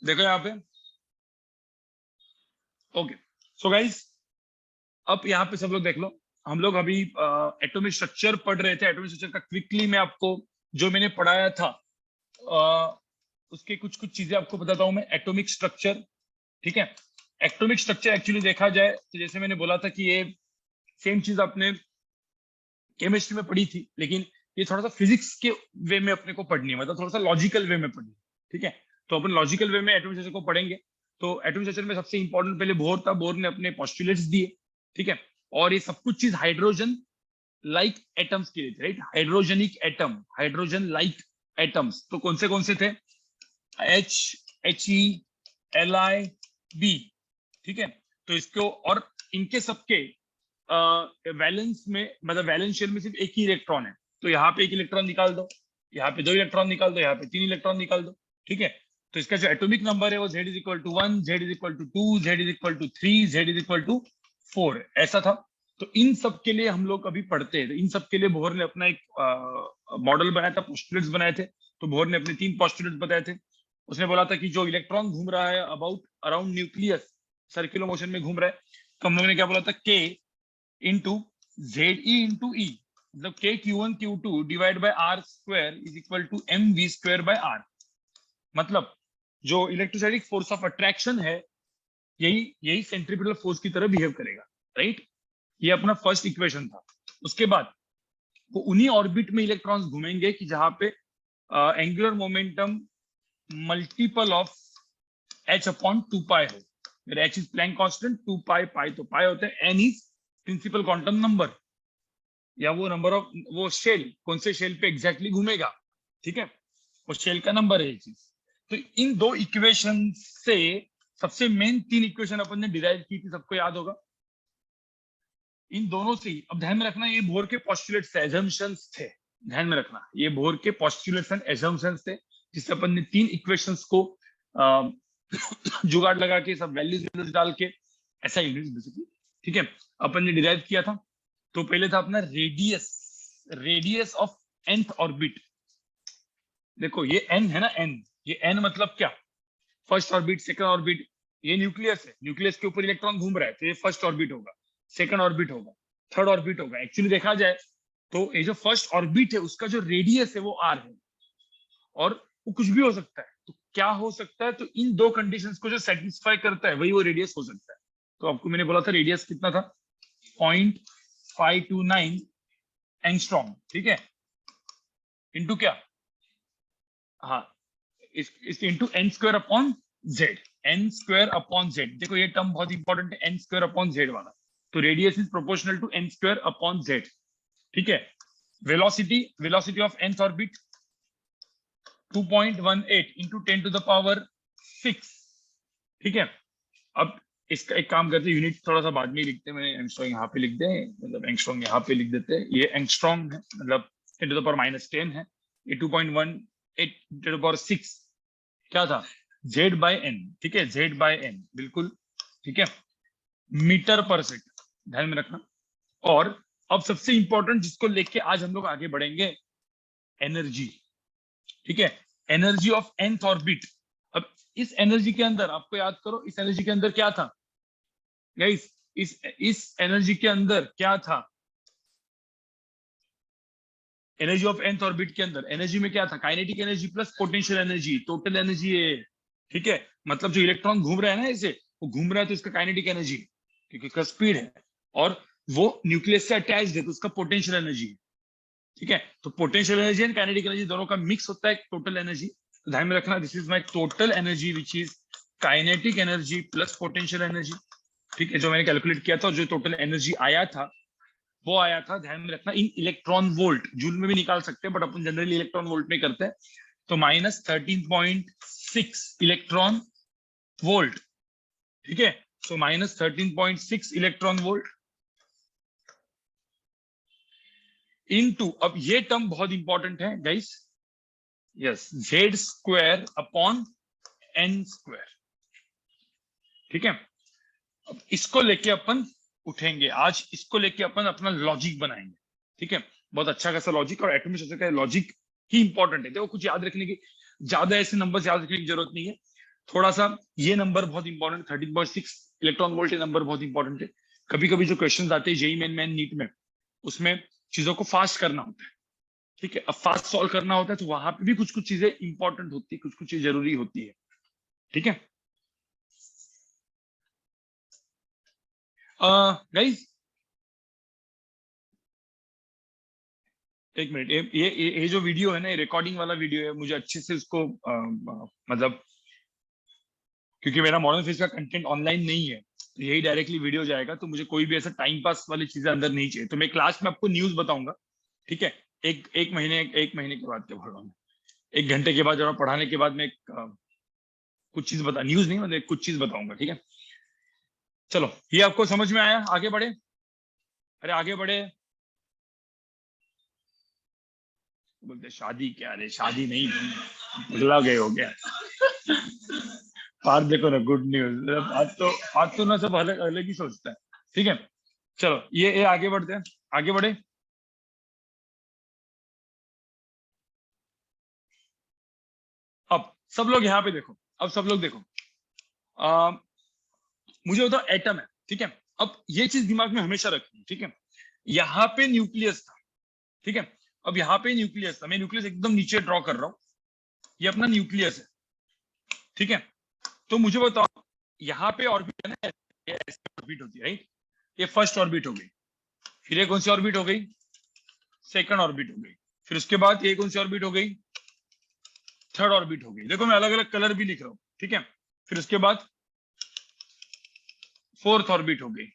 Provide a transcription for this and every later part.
देखो यहाँ पे। ओके सो गाइस, अब यहाँ पे सब लोग देख लो। हम लोग अभी एटॉमिक स्ट्रक्चर पढ़ रहे थे। एटॉमिक स्ट्रक्चर का क्विकली मैं आपको जो मैंने पढ़ाया था उसके कुछ कुछ चीजें आपको बताता हूँ मैं। एटॉमिक स्ट्रक्चर, ठीक है। एटॉमिक स्ट्रक्चर एक्चुअली देखा जाए तो जैसे मैंने बोला था कि ये सेम चीज आपने केमिस्ट्री में पढ़ी थी, लेकिन ये थोड़ा सा फिजिक्स के वे में अपने को पढ़नी है, मतलब थोड़ा सा लॉजिकल वे में पढ़नी है, ठीक है। तो अपन लॉजिकल वे में एटॉमिक स्ट्रक्चर को पढ़ेंगे। तो एटॉमिक स्ट्रक्चर में सबसे इंपॉर्टेंट पहले बोर था। बोर ने अपने पोस्टुलेट्स दिए, ठीक है। और ये सब कुछ चीज हाइड्रोजन लाइक एटम्स की थी, right. Hydrogenic atom, hydrogen like atoms. तो कौन से थे? H, He, Li, B, ठीक है। तो इसको और इनके सबके वैलेंस में, मतलब वैलेंस शेल में सिर्फ एक ही इलेक्ट्रॉन है। तो यहाँ पे एक इलेक्ट्रॉन निकाल दो, यहाँ पे 2 इलेक्ट्रॉन निकाल दो, यहाँ पे 3 इलेक्ट्रॉन निकाल दो, ठीक है। तो इसका जो एटॉमिक नंबर है वो Z = 1, Z = 2, Z = 3, Z = 4 ऐसा था। तो इन सब के लिए हम लोग अभी पढ़ते हैं। तो इन सब के लिए बोहर ने अपना एक मॉडल बनाया था, पोस्टुलेट्स बनाए थे। तो बोहर ने अपने 3 पोस्टुलेट्स बताए थे। उसने बोला था कि जो इलेक्ट्रॉन घूम रहा है अराउंड न्यूक्लियस, सर्कुलर मोशन में घूम रहा है, तो हम लोगों ने क्या बोला था? K इंटू ZE × E, मतलब KQ1Q2 divide by R² is equal to mv²/r। मतलब जो इलेक्ट्रोस्टैटिक फोर्स ऑफ अट्रैक्शन है, यही सेंट्रीपिटल फोर्स की तरह बिहेव करेगा, राइट। ये अपना फर्स्ट इक्वेशन था। उसके बाद वो उन्हीं ऑर्बिट में इलेक्ट्रॉन्स घूमेंगे कि जहां पे angular momentum multiple of h/2π हो। h इज प्लैंक कांस्टेंट, 2π, तो पाई होता है, n is principal quantum number, या वो नंबर ऑफ वो शेल, कौन से शेल पे एग्जैक्टली घूमेगा, ठीक है। वो शेल का नंबर है ये चीज। तो इन 2 इक्वेशन से सबसे मेन 3 इक्वेशन अपन ने डिराइव की थी, सबको याद होगा। इन दोनों से अब ध्यान में रखना, ये बोर के पोस्टुलेट्स थे, एजम्पशंस थे। ध्यान में रखना, ये बोर के पोस्टुलेट्स एंड एजम्पशंस थे, जिससे अपन ने 3 इक्वेशंस को जुगाड़ लगा के, सब वैल्यूज डाल के, ऐसा यूनिट बेसिकली, ठीक है, अपन ने डिराइव किया था। तो पहले था अपना रेडियस ऑफ nth ऑर्बिट। देखो ये n है ना, n, ये n मतलब क्या? First orbit, second orbit. ये न्यूक्लियस है, न्यूक्लियस के ऊपर इलेक्ट्रॉन घूम रहा है, तो ये फर्स्ट ऑर्बिट होगा, सेकंड ऑर्बिट होगा, थर्ड ऑर्बिट होगा। एक्चुअली देखा जाए तो ये जो फर्स्ट ऑर्बिट है उसका जो रेडियस है वो r है, और वो कुछ भी हो सकता है। तो क्या हो सकता है? तो इन 2 कंडीशंस को जो सेटिस्फाई करता है वही वो रेडियस हो सकता है। तो आपको मैंने बोला था रेडियस कितना था? 0.529 एंगस्ट्रॉम, ठीक है। इंटू क्या? हाँ, इस इंटू n² अपॉन z। देखो ये टर्म बहुत इंपॉर्टेंट है, n² / z वाला। तो radius is proportional to n² / z, ठीक है। Velocity of nth orbit 2.18 into 10⁻⁶, ठीक है। अब इसका एक काम करते हैं, यूनिट थोड़ा सा बाद में लिखते हैं। मैंने एंगस्ट्रॉम यहाँ पे लिख दे, मतलब एंगस्ट्रॉम यहाँ पे लिख देते हैं। ये एंगस्ट्रॉम है, मतलब 10⁻⁻10 है। ये 2.18 10⁻⁶ क्या था? Z/n, ठीक है, Z/n, बिल्कुल, ठीक है, मीटर पर सेकंड। ध्यान में रखना। और अब सबसे इंपॉर्टेंट जिसको लेके आज हम लोग आगे बढ़ेंगे, एनर्जी, ठीक है। Energy of nth orbit. अब इस एनर्जी के अंदर आपको याद करो, इस एनर्जी के अंदर क्या था गाइस? इस एनर्जी के अंदर क्या था? एनर्जी ऑफ nth ऑर्बिट के अंदर एनर्जी में क्या था? Kinetic energy plus potential energy, total energy है, ठीक है। मतलब जो इलेक्ट्रॉन घूम रहा है ना, इसे वो घूम रहा है तो इसका काइनेटिक एनर्जी, क्योंकि इसका स्पीड है, और वो न्यूक्लियस से अटैच्ड है तो उसका पोटेंशियल एनर्जी है, ठीक है। तो potential energy and kinetic energy दोनों का मिक्स होता है टोटल एनर्जी। तो ध्यान में रखना, this is my total energy which is kinetic energy plus potential energy, ठीक है, जो मैंने कैलकुलेट किया था। और जो टोटल एनर्जी आया था वो आया था, ध्यान में रखना, इन इलेक्ट्रॉन वोल्ट। जूल में भी निकाल सकते हैं but upon generally electron volt में करते हैं। तो -13.6 इलेक्ट्रॉन वोल्ट, ठीक है। सो -13.6 इलेक्ट्रॉन वोल्ट इनटू, अब ये टर्म बहुत इंपॉर्टेंट है गाइस, यस, Z²/n², ठीक है। अब इसको लेके अपन उठेंगे आज, इसको लेके अपन अपना लॉजिक बनाएंगे, ठीक है। बहुत अच्छा खासा लॉजिक, और एटॉमिक स्ट्रक्चर का लॉजिक ही इंपॉर्टेंट है। देखो कुछ याद रखने की, ज्यादा ऐसे नंबर्स याद रखने की जरूरत नहीं है। थोड़ा सा ये नंबर बहुत इंपॉर्टेंट, 13.6 इलेक्ट्रॉन वोल्ट, ये नंबर बहुत इंपॉर्टेंट है। कभी कभी जो क्वेश्चंस आते हैं जेईई मेन नीट में, उसमें चीजों को फास्ट करना होता है, ठीक है, अब फास्ट सॉल्व करना होता है, तो वहां पे भी कुछ कुछ चीजें इंपॉर्टेंट होती है, कुछ कुछ चीजें जरूरी होती है, ठीक है। गाइस एक मिनट, ये जो वीडियो है ना, ये रिकॉर्डिंग वाला वीडियो है, मुझे अच्छे से उसको मतलब, क्योंकि मेरा मॉडर्न फिजिक्स का कंटेंट ऑनलाइन नहीं है, तो यही डायरेक्टली वीडियो जाएगा, तो मुझे कोई भी ऐसा टाइम पास वाली चीजें अंदर नहीं चाहिए। तो मैं क्लास में आपको न्यूज बताऊंगा, ठीक है, एक महीने के बाद, क्या बोल रहा हूँ, 1 घंटे के बाद, जब पढ़ाने के बाद मैं कुछ चीज बता, न्यूज नहीं मतलब कुछ चीज बताऊंगा, ठीक है। चलो, ये आपको समझ में आया, आगे बढ़े, अरे आगे बढ़े। बोलते शादी क्या, रे शादी नहीं, पगला गए हो गया। आज देखो ना, गुड न्यूज, आज तो ना सब अलग अलग ही सोचता है, ठीक है। चलो ये आगे बढ़ते हैं, आगे बढ़े। अब सब लोग यहाँ पे देखो, अब सब लोग देखो, आ, मुझे बताओ एटम है, ठीक है। अब ये चीज दिमाग में हमेशा रखनी, ठीक है। यहाँ पे न्यूक्लियस था, ठीक है। अब यहाँ पे न्यूक्लियस था, मैं न्यूक्लियस एकदम नीचे ड्रॉ कर रहा हूँ, ये अपना न्यूक्लियस है, ठीक है। तो मुझे बताओ, यहाँ पे ऑर्बिट है ना, ये ऑर्बिट होती है, राइट, ये फर्स्ट ऑर्बिट हो गई, फिर ये कौन सी ऑर्बिट हो गई, सेकंड ऑर्बिट हो गई, फिर उसके बाद ये कौन सी ऑर्बिट हो गई, थर्ड ऑर्बिट हो गई। देखो मैं अलग अलग कलर भी लिख रहा हूँ, ठीक है। फिर उसके बाद फोर्थ ऑर्बिट हो गई,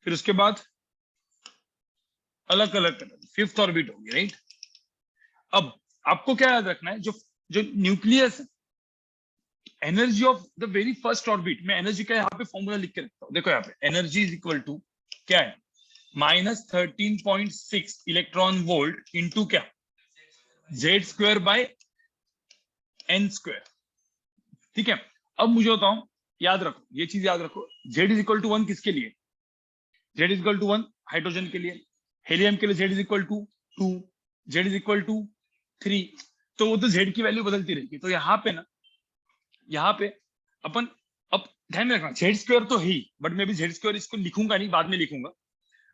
फिर उसके बाद अलग अलग कलर, फिफ्थ ऑर्बिट हो गई, राइट। अब आपको क्या याद रखना है, जो जो nucleus, energy of the very first orbit, मैं एनर्जी का यहाँ पे फॉर्मूला लिख के रखता हूँ, देखो यहाँ पे एनर्जी इज इक्वल टू क्या है, -13.6 इलेक्ट्रॉन वोल्ट इंटू क्या, Z square by N square, ठीक है। अब मुझे बताओ, याद रखो, ये चीज याद रखो, जेड इज इक्वल टू 1 किसके लिए, Z is equal to 1 hydrogen के लिए, हेलियम के लिए Z is equal to 2, Z is equal to 3, तो वो तो जेड की वैल्यू बदलती रहेगी। तो यहाँ पे ना, यहाँ पे अपन, अब ध्यान में रखना, जेड स्क्वायर तो है ही, बट मैं भी जेड स्क्वायर इसको लिखूंगा नहीं, बाद में लिखूंगा।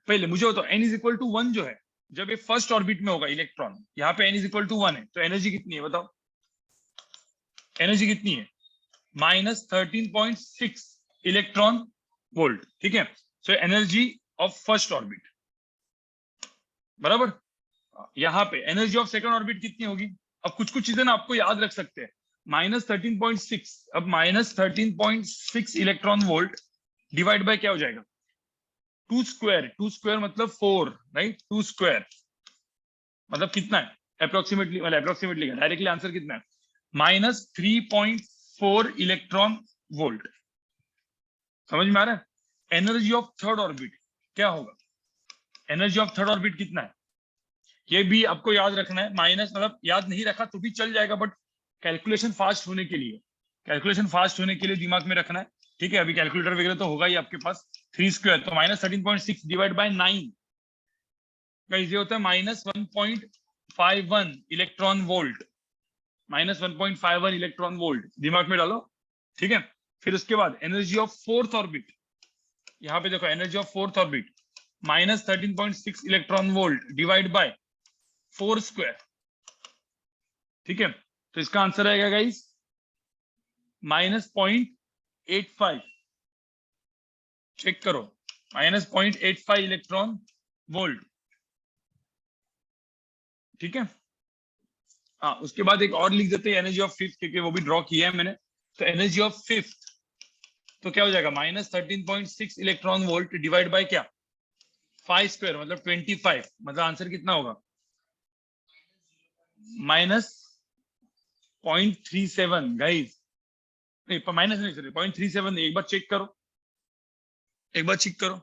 पहले मुझे बताओ एन इज इक्वल टू 1 जो है, जब ये फर्स्ट ऑर्बिट में होगा इलेक्ट्रॉन, यहाँ पे एन इज इक्वल टू 1 है, तो एनर्जी कितनी है बताओ, एनर्जी कितनी है, -13.6 इलेक्ट्रॉन वोल्ट, ठीक है। So energy of first orbit, बराबर। यहाँ पे एनर्जी ऑफ सेकंड ऑर्बिट कितनी होगी, अब कुछ कुछ चीजें ना आपको याद रख सकते हैं, -13.6, अब -13.6 इलेक्ट्रॉन वोल्ट डिवाइड बाय क्या हो जाएगा, 2 स्क्वायर, 2 स्क्वायर मतलब 4, राइट, 2 स्क्वायर मतलब कितना है, अप्रोक्सीमेटली, मतलब अप्रोक्सीमेटली डायरेक्टली आंसर कितना है, -3.4 इलेक्ट्रॉन वोल्ट। समझ में आ रहा है। एनर्जी ऑफ थर्ड ऑर्बिट क्या होगा, एनर्जी ऑफ थर्ड ऑर्बिट कितना है, ये भी आपको याद रखना है, माइनस मतलब याद नहीं रखा तो भी चल जाएगा, बट कैलकुलेशन फास्ट होने के लिए, कैलकुलेशन फास्ट होने के लिए दिमाग में रखना है, ठीक है। अभी कैलकुलेटर वगैरह तो होगा ही आपके पास, 3 स्क्वायर तो -13.6 डिवाइड बाय 9 का ये होता है -1.51 इलेक्ट्रॉन वोल्ट, -1.51 इलेक्ट्रॉन वोल्ट दिमाग में डालो, ठीक है। फिर उसके बाद एनर्जी ऑफ फोर्थ ऑर्बिट, यहाँ पे देखो energy of fourth orbit -13.6 electron volt divide by 4 square, ठीक है। तो इसका आंसर आएगा गाइस -0.85, चेक करो, -0.85 इलेक्ट्रॉन वोल्ट, ठीक है। हाँ, उसके बाद एक और लिख देते हैं एनर्जी ऑफ फिफ्थ, क्योंकि वो भी ड्रॉ किया है मैंने। तो एनर्जी ऑफ फिफ्थ तो क्या हो जाएगा, -13.6 इलेक्ट्रॉन वोल्ट डिवाइड बाय क्या, 5 स्क्वायर मतलब 25, मतलब आंसर कितना होगा, -0.37 गाइस, नहीं माइनस नहीं, सॉरी 0.37, एक बार चेक करो, एक बार चेक करो,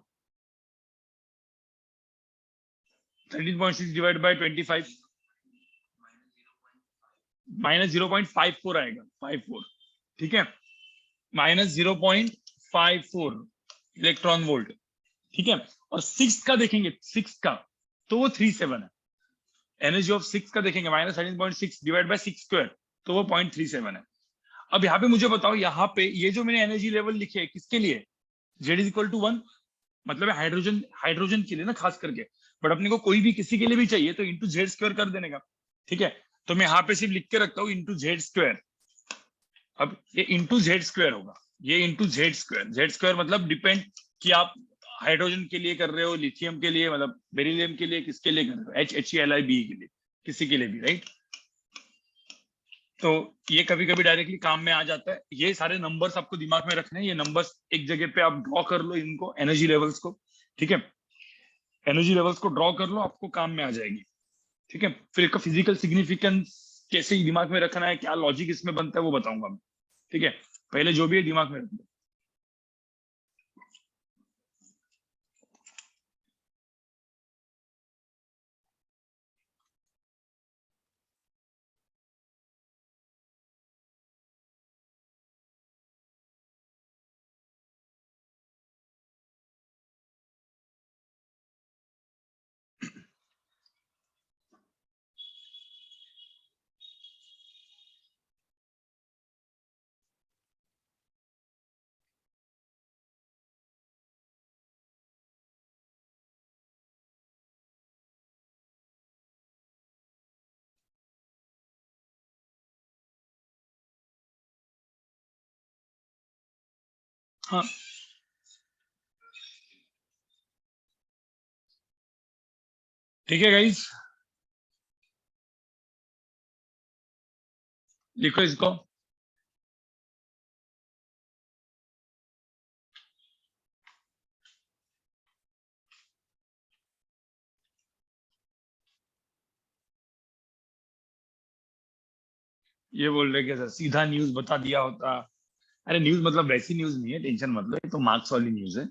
13.6 डिवाइड बाय 25, -0.54 आएगा, 54, ठीक है, -0.54 इलेक्ट्रॉन वोल्ट, ठीक है। और सिक्स का देखेंगे, सिक्स का तो वो 37 है, एनर्जी ऑफ सिक्स का देखेंगे -13.6 डिवाइड बाय 6 स्क्वायर, तो वो 0.37 है। अब यहाँ पे मुझे बताओ, यहाँ पे ये जो मैंने एनर्जी लेवल लिखे है किसके लिए, Z इज इक्वल टू 1, मतलब हाइड्रोजन, हाइड्रोजन के लिए ना खास करके, बट अपने को कोई भी किसी के लिए भी चाहिए तो इंटू जेड स्क्वायर कर देने का, ठीक है। तो मैं यहाँ पे सिर्फ लिख के रखता हूँ इंटू जेड स्क्वायर। अब ये इंटू जेड स्क्वायर होगा, ये इंटू जेड स्क्वायर मतलब डिपेंड कि आप हाइड्रोजन के लिए कर रहे हो, लिथियम के लिए, मतलब बेरिलियम के लिए, किसके लिए कर रहे हो, HELI-B के लिए, किसी के लिए भी, राइट। तो ये कभी कभी डायरेक्टली काम में आ जाता है। ये सारे नंबर्स आपको दिमाग में रखने हैं, ये नंबर्स एक जगह पे आप ड्रॉ कर लो इनको, एनर्जी लेवल्स को, ठीक है। एनर्जी लेवल्स को ड्रॉ कर लो, आपको काम में आ जाएगी, ठीक है। फिर इसका फिजिकल सिग्निफिकेंस कैसे दिमाग में रखना है, क्या लॉजिक इसमें बनता है, वो बताऊंगा मैं, ठीक है। पहले जो भी है दिमाग में रख दो। हाँ ठीक है गाइस, लिखो इसको। ये बोल रहे कि सर सीधा न्यूज बता दिया होता। अरे न्यूज मतलब वैसी न्यूज नहीं है, टेंशन मत लो, ये तो मार्क्स वाली न्यूज है।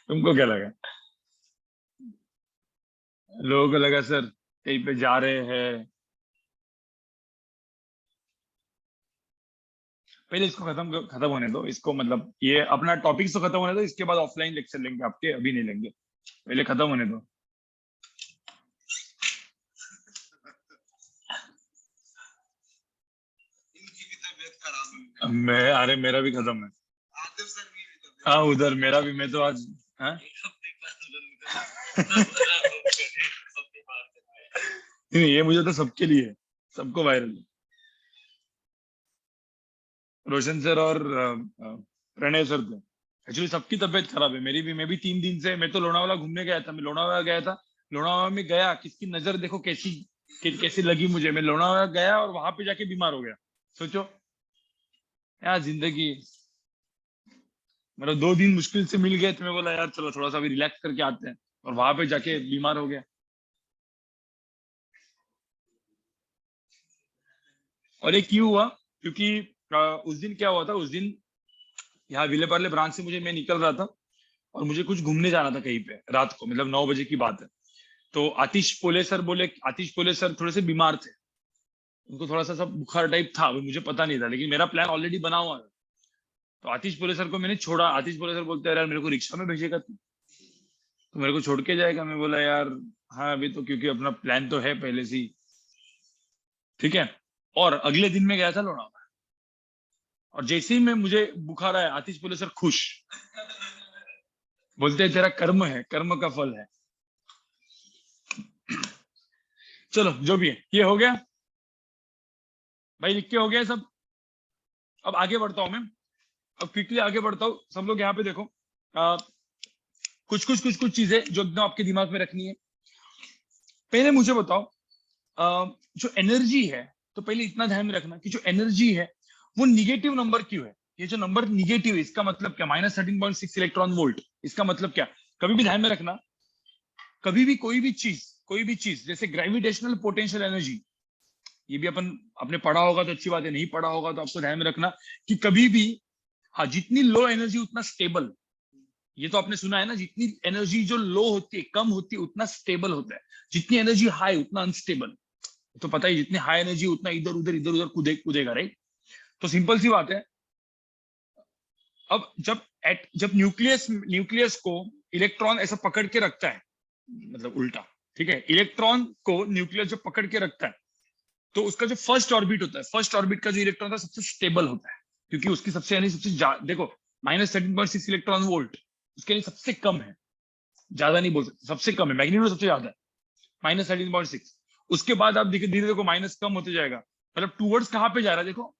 तुमको क्या लगा? लोगों को लगा सर कहीं पे जा रहे हैं। पहले इसको खत्म होने दो इसको, मतलब ये अपना टॉपिक तो खत्म होने दो, इसके बाद ऑफलाइन लेक्चर लेंगे आपके, अभी नहीं लेंगे, पहले खत्म होने दो। मैं, अरे मेरा भी खत्म है। हाँ उधर मेरा भी, मैं तो आज, हाँ नहीं ये मुझे तो सबके लिए है, सबको वायरल। रोशन सर और प्रणय सर थे। एक्चुअली सबकी तबीयत खराब है, मेरी भी, मैं भी 3 दिन से, मैं तो लोनावाला घूमने गया था, मैं लोनावाला गया था, लोनावाला में गया, किसकी नजर देखो कैसी, कैसी लगी मुझे, मैं लोनावाला गया और वहां पे जाके बीमार हो गया। सोचो यार जिंदगी, मतलब 2 दिन मुश्किल से मिल गए तो मैं बोला यार चलो थोड़ा सा भी रिलैक्स करके आते हैं, और वहां पे जाके बीमार हो गया। और ये क्यों हुआ, क्योंकि उस दिन क्या हुआ था, उस दिन यहाँ विलेपार्ले ब्रांच से मैं निकल रहा था, और मुझे कुछ घूमने जाना था कहीं पे रात को, मतलब 9 बजे की बात है। तो आतिश पोले सर थोड़े से बीमार थे, उनको थोड़ा सा सब बुखार टाइप था, वो मुझे पता नहीं था, लेकिन मेरा प्लान ऑलरेडी बना हुआ था। तो आतिश पोले सर को मैंने छोड़ा, आतिश पोले सर बोलते हैं यार मेरे को रिक्शा में भेजेगा तू, तो मेरे को छोड़ के जाएगा, मैं बोला यार हाँ अभी तो, क्योंकि अपना प्लान तो है पहले से ही, ठीक है। और अगले दिन में गया था लोनावला, और जैसे ही मैं, मुझे बुखार आया, आतिश पोले सर खुश, बोलते हैं तेरा कर्म है, कर्म का फल है। चलो जो भी है, ये हो गया भाई, लिख के हो गया सब। अब आगे बढ़ता हूं मैं, अब क्विकली आगे बढ़ता हूँ, सब लोग यहाँ पे देखो। कुछ चीजें जो एकदम आपके दिमाग में रखनी है। पहले मुझे बताओ, जो एनर्जी है, तो पहले इतना ध्यान में रखना कि जो एनर्जी है वो निगेटिव नंबर क्यों है। ये जो नंबर निगेटिव है इसका मतलब क्या, -13.6 इलेक्ट्रॉन वोल्ट, इसका मतलब क्या, कभी भी ध्यान में रखना, कभी भी कोई भी चीज जैसे ग्रेविटेशनल पोटेंशियल एनर्जी, ये भी अपन, आपने पढ़ा होगा तो अच्छी बात है, नहीं पढ़ा होगा तो आपको ध्यान में रखना कि कभी भी, हाँ जितनी लो एनर्जी उतना स्टेबल, ये तो आपने सुना है ना, जितनी एनर्जी जो लो होती है, कम होती है, उतना स्टेबल होता है, जितनी एनर्जी हाई उतना अनस्टेबल। तो पता ही, जितनी हाई एनर्जी उतना इधर उधर कूदेगा, राइट। तो सिंपल सी बात है। अब जब न्यूक्लियस को इलेक्ट्रॉन ऐसा पकड़ के रखता है, मतलब उल्टा, ठीक है, इलेक्ट्रॉन को न्यूक्लियस जब पकड़ के रखता है, तो उसका जो फर्स्ट ऑर्बिट होता है, फर्स्ट ऑर्बिट का जो इलेक्ट्रॉन होता है सबसे स्टेबल होता है, क्योंकि उसकी सबसे यानी सबसे देखो -13.6 इलेक्ट्रॉन वोल्ट उसके लिए सबसे कम है, ज्यादा नहीं बोल सकते, सबसे कम है, मैग्नीट्यूड सबसे ज्यादा है -13.6। उसके बाद आप धीरे धीरे देखो माइनस कम होते जाएगा, मतलब टूवर्ड्स कहाँ पे जा रहा है, देखो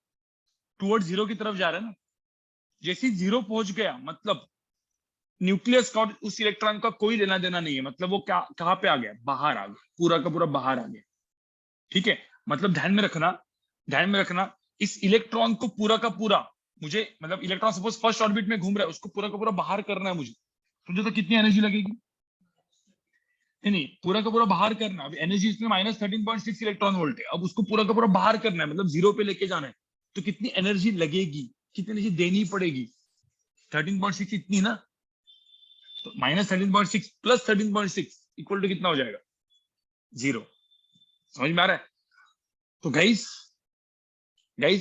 टूवर्ड्स जीरो की तरफ जा रहा है ना। जैसे ही जीरो पहुंच गया मतलब न्यूक्लियस का उस इलेक्ट्रॉन का कोई लेना देना नहीं है, मतलब वो क्या कहाँ पे आ गया, बाहर आ गया, पूरा का पूरा बाहर आ गया। ठीक है, मतलब ध्यान में रखना इस इलेक्ट्रॉन को पूरा का पूरा मुझे, मतलब इलेक्ट्रॉन सपोज फर्स्ट ऑर्बिट में घूम रहा है, उसको पूरा का पूरा बाहर करना है मुझे, समझो तो कितनी एनर्जी लगेगी, नहीं पूरा का पूरा बाहर करना। अब एनर्जी इसमें -13.6 इलेक्ट्रॉन वोल्ट है, अब उसको पूरा का पूरा बाहर करना है, मतलब जीरो पे लेके जाना है, तो कितनी एनर्जी लगेगी, कितनी एनर्जी देनी पड़ेगी, 13.6 इतनी ना, तो -13.6 प्लस 13.6 इक्वल टू कितना हो जाएगा, 0। समझ में आ रहा है? तो गाइस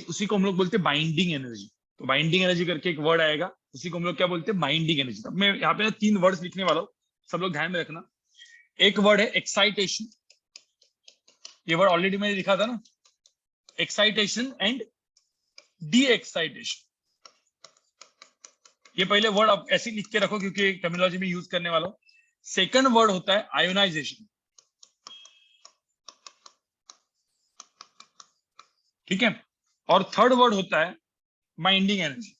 उसी को हम लोग बोलते हैं बाइंडिंग एनर्जी। तो बाइंडिंग एनर्जी करके एक वर्ड आएगा, उसी को हम लोग क्या बोलते हैं, बाइंडिंग एनर्जी। अब मैं यहाँ पे ना 3 वर्ड्स लिखने वाला हूँ, सब लोग ध्यान में रखना। एक वर्ड है एक्साइटेशन, ये वर्ड ऑलरेडी मैंने लिखा था ना, एक्साइटेशन एंड डी एक्साइटेशन। ये पहले वर्ड आप ऐसे लिख के रखो क्योंकि टर्मिनोलॉजी में यूज करने वाला हूं। सेकंड वर्ड होता है आयोनाइजेशन, ठीक है, और थर्ड वर्ड होता है बाइंडिंग एनर्जी।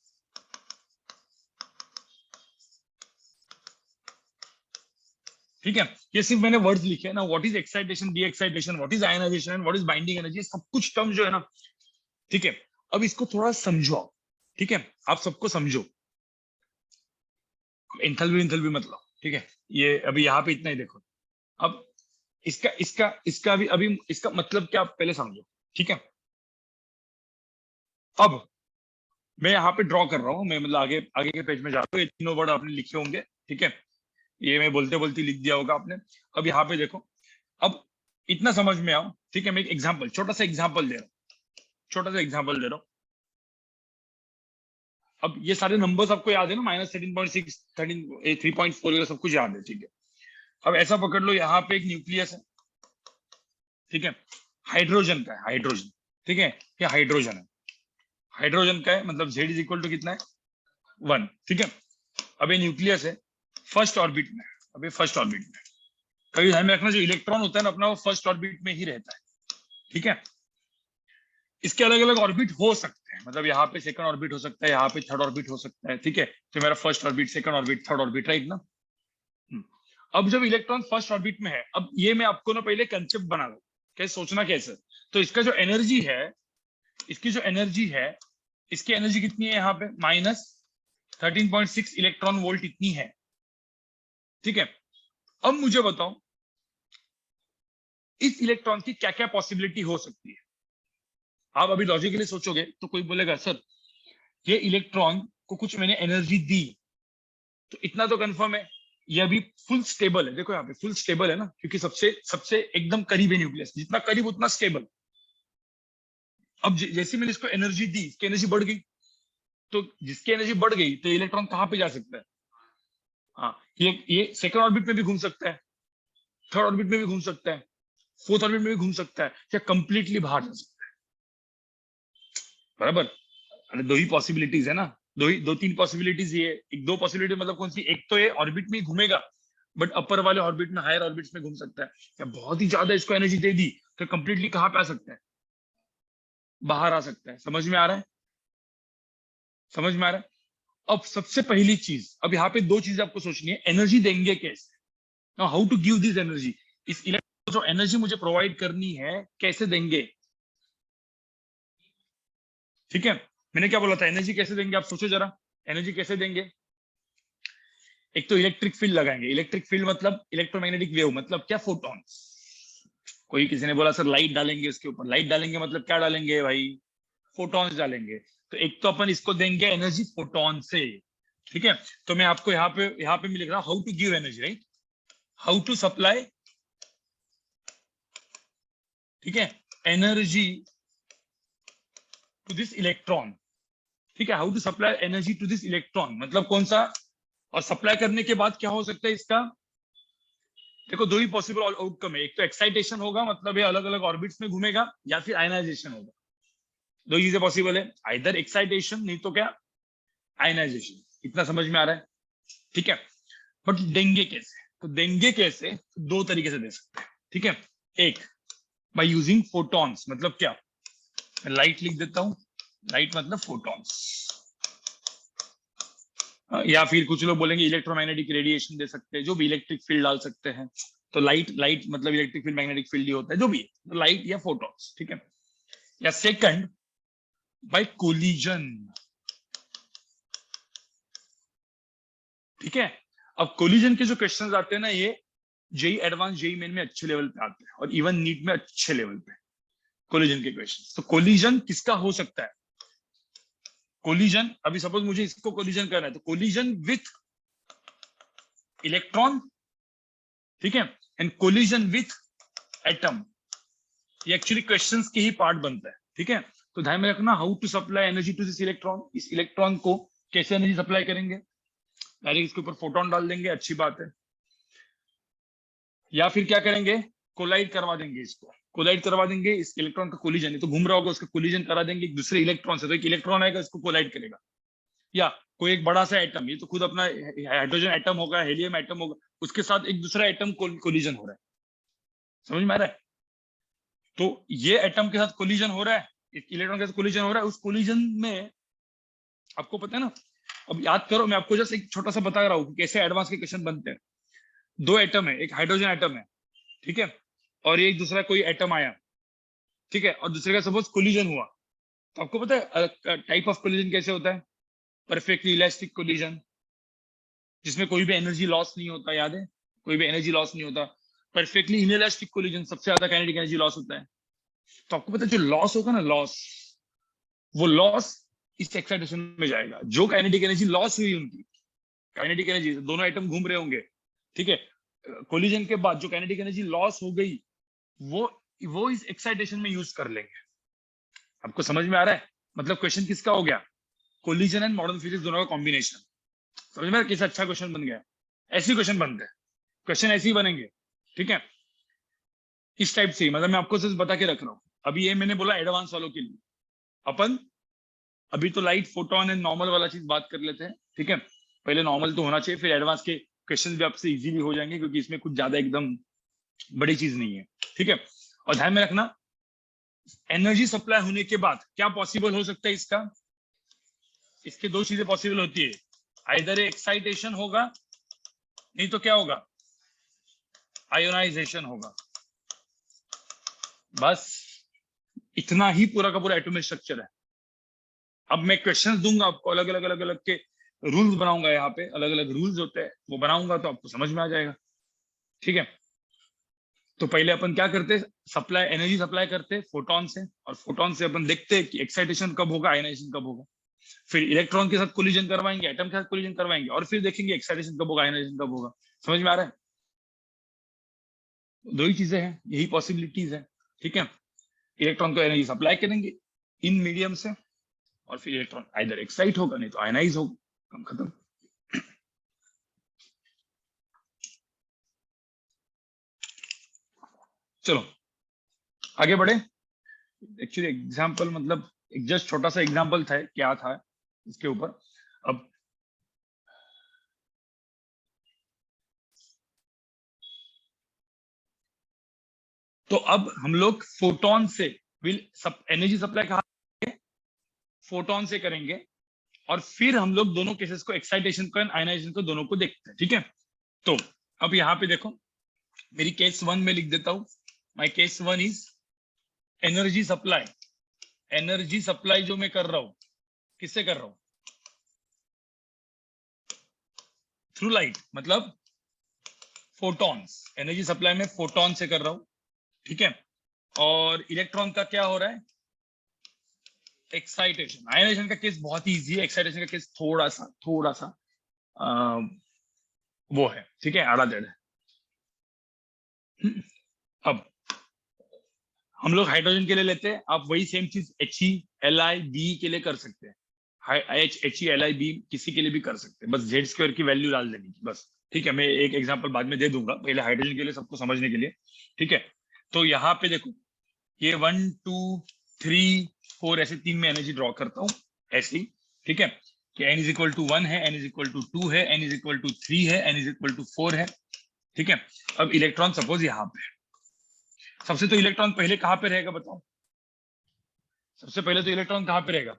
ठीक है, ये सिर्फ मैंने वर्ड्स लिखे हैं ना, what is excitation, de excitation, what is ionization and what is binding energy, सब कुछ टर्म जो है ना। ठीक है, अब इसको थोड़ा समझो आप, ठीक है, आप सबको समझो, इंथैल्पी मतलब, ठीक है, ये अभी यहाँ पे इतना ही देखो। अब इसका भी अभी इसका मतलब क्या आप पहले समझो, ठीक है। अब मैं यहाँ पे ड्रॉ कर रहा हूँ, मैं मतलब आगे आगे के पेज में जाता हूँ, ये तीनों वर्ड आपने लिखे होंगे, ठीक है, ये मैं बोलते बोलते लिख दिया होगा आपने। अब यहाँ पे देखो, अब इतना समझ में आओ, ठीक है, मैं एक एग्जाम्पल, छोटा सा एग्जाम्पल दे रहा हूँ, छोटा सा एग्जाम्पल दे रहा हूँ। अब ये सारे नंबर्स आपको याद है ना, -13.6, 3.4 सब कुछ याद है, ठीक है। अब ऐसा पकड़ लो, यहाँ पे एक न्यूक्लियस है, ठीक है, हाइड्रोजन का है, हाइड्रोजन, ठीक है, ये हाइड्रोजन है, हाइड्रोजन का है, मतलब Z इज इक्वल टू कितना है, 1, ठीक है। अब ये न्यूक्लियस है, फर्स्ट ऑर्बिट में, अब ये फर्स्ट ऑर्बिट में, कभी ध्यान में रखना जो इलेक्ट्रॉन होता है ना अपना, वो फर्स्ट ऑर्बिट में ही रहता है, ठीक है। इसके अलग अलग ऑर्बिट हो सकते हैं, मतलब यहाँ पे सेकंड ऑर्बिट हो सकता है, यहाँ पे थर्ड ऑर्बिट हो सकता है, ठीक है। तो मेरा first orbit, second orbit, third orbit, right ना। अब जब इलेक्ट्रॉन फर्स्ट ऑर्बिट में है, अब ये मैं आपको ना पहले कंसेप्ट बना दूं, कैसे सोचना कैसे। तो इसका जो एनर्जी है, इसकी जो एनर्जी है, इसकी एनर्जी कितनी है यहाँ पे, -13.6 इलेक्ट्रॉन वोल्ट इतनी है, ठीक है। अब मुझे बताओ इस इलेक्ट्रॉन की क्या क्या पॉसिबिलिटी हो सकती है। आप अभी लॉजिकली सोचोगे तो कोई बोलेगा सर ये इलेक्ट्रॉन को कुछ मैंने एनर्जी दी, तो इतना तो कंफर्म है ये अभी फुल स्टेबल है, देखो यहाँ पे फुल स्टेबल है ना, क्योंकि सबसे सबसे एकदम करीब है न्यूक्लियस, जितना करीब उतना स्टेबल। अब जैसे मैंने इसको एनर्जी दी, इसकी एनर्जी बढ़ गई, तो जिसकी एनर्जी बढ़ गई तो इलेक्ट्रॉन कहाँ पे जा सकता है, हाँ ये सेकंड ऑर्बिट में भी घूम सकता है, थर्ड ऑर्बिट में भी घूम सकता है, फोर्थ ऑर्बिट में भी घूम सकता है, या कंप्लीटली बाहर जा सकता है, बराबर। अरे दो ही पॉसिबिलिटीज है ना, दो तीन पॉसिबिलिटीज ये, एक दो पॉसिबिलिटी मतलब कौन सी, एक तो ये ऑर्बिट में ही घूमेगा, बट अपर वाले ऑर्बिट में, हायर ऑर्बिट्स में घूम सकता है, या बहुत ही ज्यादा इसको एनर्जी दे दी तो कंप्लीटली कहाँ पे आ सकता है, बाहर आ सकता है। समझ में आ रहा है, समझ में आ रहा है। अब सबसे पहली चीज, अब यहाँ पे दो चीज आपको सोचनी है, एनर्जी देंगे कैसे, now how to give this energy, इस इलेक्ट्रॉन जो एनर्जी मुझे प्रोवाइड करनी है कैसे देंगे, ठीक है। मैंने क्या बोला था, एनर्जी कैसे देंगे, आप सोचो जरा, एनर्जी कैसे देंगे। एक तो इलेक्ट्रिक फील्ड लगाएंगे, इलेक्ट्रिक फील्ड मतलब इलेक्ट्रोमैग्नेटिक वेव, मतलब क्या, फोटॉन्स। कोई किसी ने बोला सर लाइट डालेंगे उसके ऊपर, लाइट डालेंगे मतलब क्या डालेंगे भाई, फोटॉन्स डालेंगे। तो एक तो अपन इसको देंगे एनर्जी फोटॉन से, ठीक है। तो मैं आपको यहाँ पे मैं लिख रहा हूं how to give energy, right, how to supply, ठीक है, एनर्जी टू दिस इलेक्ट्रॉन, ठीक है, how to supply energy to this electron, मतलब कौन सा, और सप्लाई करने के बाद क्या हो सकता है इसका, देखो दो ही पॉसिबल आउटकम है, एक तो एक्साइटेशन होगा, मतलब ये अलग अलग ऑर्बिट्स में घूमेगा, या फिर आयनाइजेशन होगा। दो चीजें पॉसिबल है, आइदर एक्साइटेशन नहीं तो क्या आयनाइजेशन। इतना समझ में आ रहा है? ठीक है। बट देंगे कैसे? तो देंगे कैसे, दो तरीके से दे सकते हैं। ठीक है, एक बाय यूजिंग फोटॉन्स, मतलब क्या, लाइट लिख देता हूं, लाइट मतलब फोटॉन्स, या फिर कुछ लोग बोलेंगे इलेक्ट्रोमैग्नेटिक रेडिएशन दे सकते हैं, जो भी इलेक्ट्रिक फील्ड डाल सकते हैं। तो लाइट मतलब इलेक्ट्रिक फील्ड मैग्नेटिक फील्ड ही होता है, जो भी है, तो लाइट या फोटॉन्स। ठीक है। या सेकंड बाय कोलिजन। ठीक है। अब कोलिजन के जो क्वेश्चंस आते हैं ना, ये जेई एडवांस जेई मेन में अच्छे लेवल पे आते हैं, और इवन नीट में अच्छे लेवल पे कोलिजन के क्वेश्चंस। तो कोलिजन किसका हो सकता है? कोलिजन, अभी सपोज मुझे इसको कोलिजन करना है, तो कोलिजन विथ इलेक्ट्रॉन, ठीक है, एंड कोलिजन विथ एटम, ये एक्चुअली क्वेश्चंस के ही पार्ट बनता है। ठीक है। तो ध्यान में रखना, how to supply energy to this electron, इस इलेक्ट्रॉन को कैसे एनर्जी सप्लाई करेंगे? डायरेक्ट इसके ऊपर फोटोन डाल देंगे, अच्छी बात है। या फिर क्या करेंगे, कोलाइड करवा देंगे, इसको कोलाइड करवा देंगे, इस इलेक्ट्रॉन का कोलिजन, तो घूम रहा होगा, उसका कोलिजन करा देंगे एक दूसरे इलेक्ट्रॉन से, तो एक इलेक्ट्रॉन आएगा, इसको कोलाइड करेगा। या कोई एक बड़ा सा एटम, ये तो खुद अपना हाइड्रोजन एटम होगा, हेलियम एटम होगा, उसके साथ एक दूसरा एटम कोलिजन हो रहा है। समझ में आ रहा है? तो ये एटम के साथ कोलिजन हो रहा है, एक इलेक्ट्रॉन के साथ कोलिजन हो रहा है, उस कोलिजन में आपको पता है ना, अब याद करो, मैं आपको जस्ट एक छोटा सा बता रहा हूँ कि कैसे एडवांस के क्वेश्चन बनते हैं। दो एटम है, एक हाइड्रोजन एटम है, ठीक है, और ये एक दूसरा कोई एटम आया, ठीक है, और दूसरे का सपोज कोलिजन हुआ, तो आपको पता है टाइप ऑफ कोलिजन कैसे होता है? परफेक्टली इलास्टिक कोलिजन, जिसमें कोई भी एनर्जी लॉस नहीं होता, याद है, कोई भी एनर्जी लॉस नहीं होता। परफेक्टली इनइलास्टिक कोलिजन, सबसे ज्यादा काइनेटिक एनर्जी लॉस होता है। तो आपको पता है जो लॉस होगा ना, लॉस, वो लॉस इस एक्साइटेशन में जाएगा, जो काइनेटिक एनर्जी लॉस हुई उनकी, काइनेटिक एनर्जी, दोनों आइटम घूम रहे होंगे, ठीक है, कोलिजन के बाद जो काइनेटिक एनर्जी लॉस हो गई, वो इस एक्साइटेशन में यूज कर लेंगे। आपको समझ में आ रहा है? मतलब क्वेश्चन किसका हो गया? कोलिजन एंड मॉडर्न फिजिक्स दोनों का कॉम्बिनेशन। समझ में किस अच्छा क्वेश्चन बन गया? ऐसे क्वेश्चन बनते हैं, क्वेश्चन ऐसे ही बनेंगे। ठीक है, इस टाइप से, मतलब मैं आपको सिर्फ बता के रख रहा हूँ। अभी ये मैंने बोला एडवांस वालों के लिए, अपन अभी तो लाइट फोटोन एंड नॉर्मल वाला चीज बात कर लेते हैं। ठीक है, पहले नॉर्मल तो होना चाहिए, फिर एडवांस के क्वेश्चन भी आपसे इजीली हो जाएंगे, क्योंकि इसमें कुछ ज्यादा एकदम बड़ी चीज नहीं है। ठीक है, और ध्यान में रखना, एनर्जी सप्लाई होने के बाद क्या पॉसिबल हो सकता है इसका? इसके दो चीजें पॉसिबल होती है, आइदर एक्साइटेशन होगा, नहीं तो क्या होगा, आयोनाइजेशन होगा। बस इतना ही पूरा का पूरा एटॉमिक स्ट्रक्चर है। अब मैं क्वेश्चंस दूंगा आपको, अलग अलग के रूल्स बनाऊंगा, यहाँ पे अलग अलग रूल्स होते हैं, वो बनाऊंगा तो आपको समझ में आ जाएगा। ठीक है, तो पहले अपन क्या करते, सप्लाई, एनर्जी सप्लाई करते फोटोन से, और फोटोन से अपन देखते हैं कि एक्साइटेशन कब होगा, आयनाइजेशन कब होगा। फिर इलेक्ट्रॉन के साथ कोलिजन करवाएंगे, एटम के साथ कोलिजन करवाएंगे, और फिर देखेंगे एक्साइटेशन कब होगा, आयनाइजेशन कब होगा। समझ में आ रहा है? दो ही चीजें हैं, यही पॉसिबिलिटीज है। ठीक है, इलेक्ट्रॉन को एनर्जी सप्लाई करेंगे इन मीडियम से, और फिर इलेक्ट्रॉन आइदर एक्साइट होगा, नहीं तो आयनाइज होगा, काम खत्म। चलो आगे बढ़े। एक्चुअली एग्जाम्पल, मतलब एक जस्ट छोटा सा एग्जाम्पल था, क्या था इसके ऊपर। अब तो अब हम लोग फोटोन से विल एनर्जी सप्लाई कहा, फोटोन से करेंगे, और फिर हम लोग दोनों केसेस को, एक्साइटेशन को एंड आयनाइजेशन को, दोनों को देखते हैं। ठीक है, तो अब यहाँ पे देखो, मेरी केस 1 में लिख देता हूं, my case 1 is energy supply. Energy supply जो मैं कर रहा हूं, किससे कर रहा हूं? थ्रू लाइट, मतलब फोटॉन्स। एनर्जी सप्लाई में फोटॉन से कर रहा हूं, ठीक है, और इलेक्ट्रॉन का क्या हो रहा है? एक्साइटेशन। आयनाइजेशन का केस बहुत ही इजी है, एक्साइटेशन का केस थोड़ा सा वो है, ठीक है, आड़ा टेढ़ है। अब हम लोग हाइड्रोजन के लिए लेते हैं, आप वही सेम चीज HeLiB के लिए कर सकते हैं। HeLiB किसी के लिए भी कर सकते हैं, बस Z स्क्वायर की वैल्यू डाल देनी, बस ठीक है, मैं एक एग्जांपल बाद में दे दूंगा, पहले हाइड्रोजन के लिए सबको समझने के लिए। ठीक है, तो यहाँ पे देखो, ये 1 2 3 4 ऐसे 3 में एनर्जी ड्रॉ करता हूँ ऐसे ही। ठीक है, कि n इज इक्वल टू 1 है, n इज इक्वल टू 2 है, n इज इक्वल टू 3 है, n इज इक्वल टू 4 है। ठीक है, अब इलेक्ट्रॉन सपोज यहाँ पे, सबसे तो इलेक्ट्रॉन पहले कहाँ पे रहेगा बताओ? सबसे पहले तो इलेक्ट्रॉन कहाँ पे रहेगा?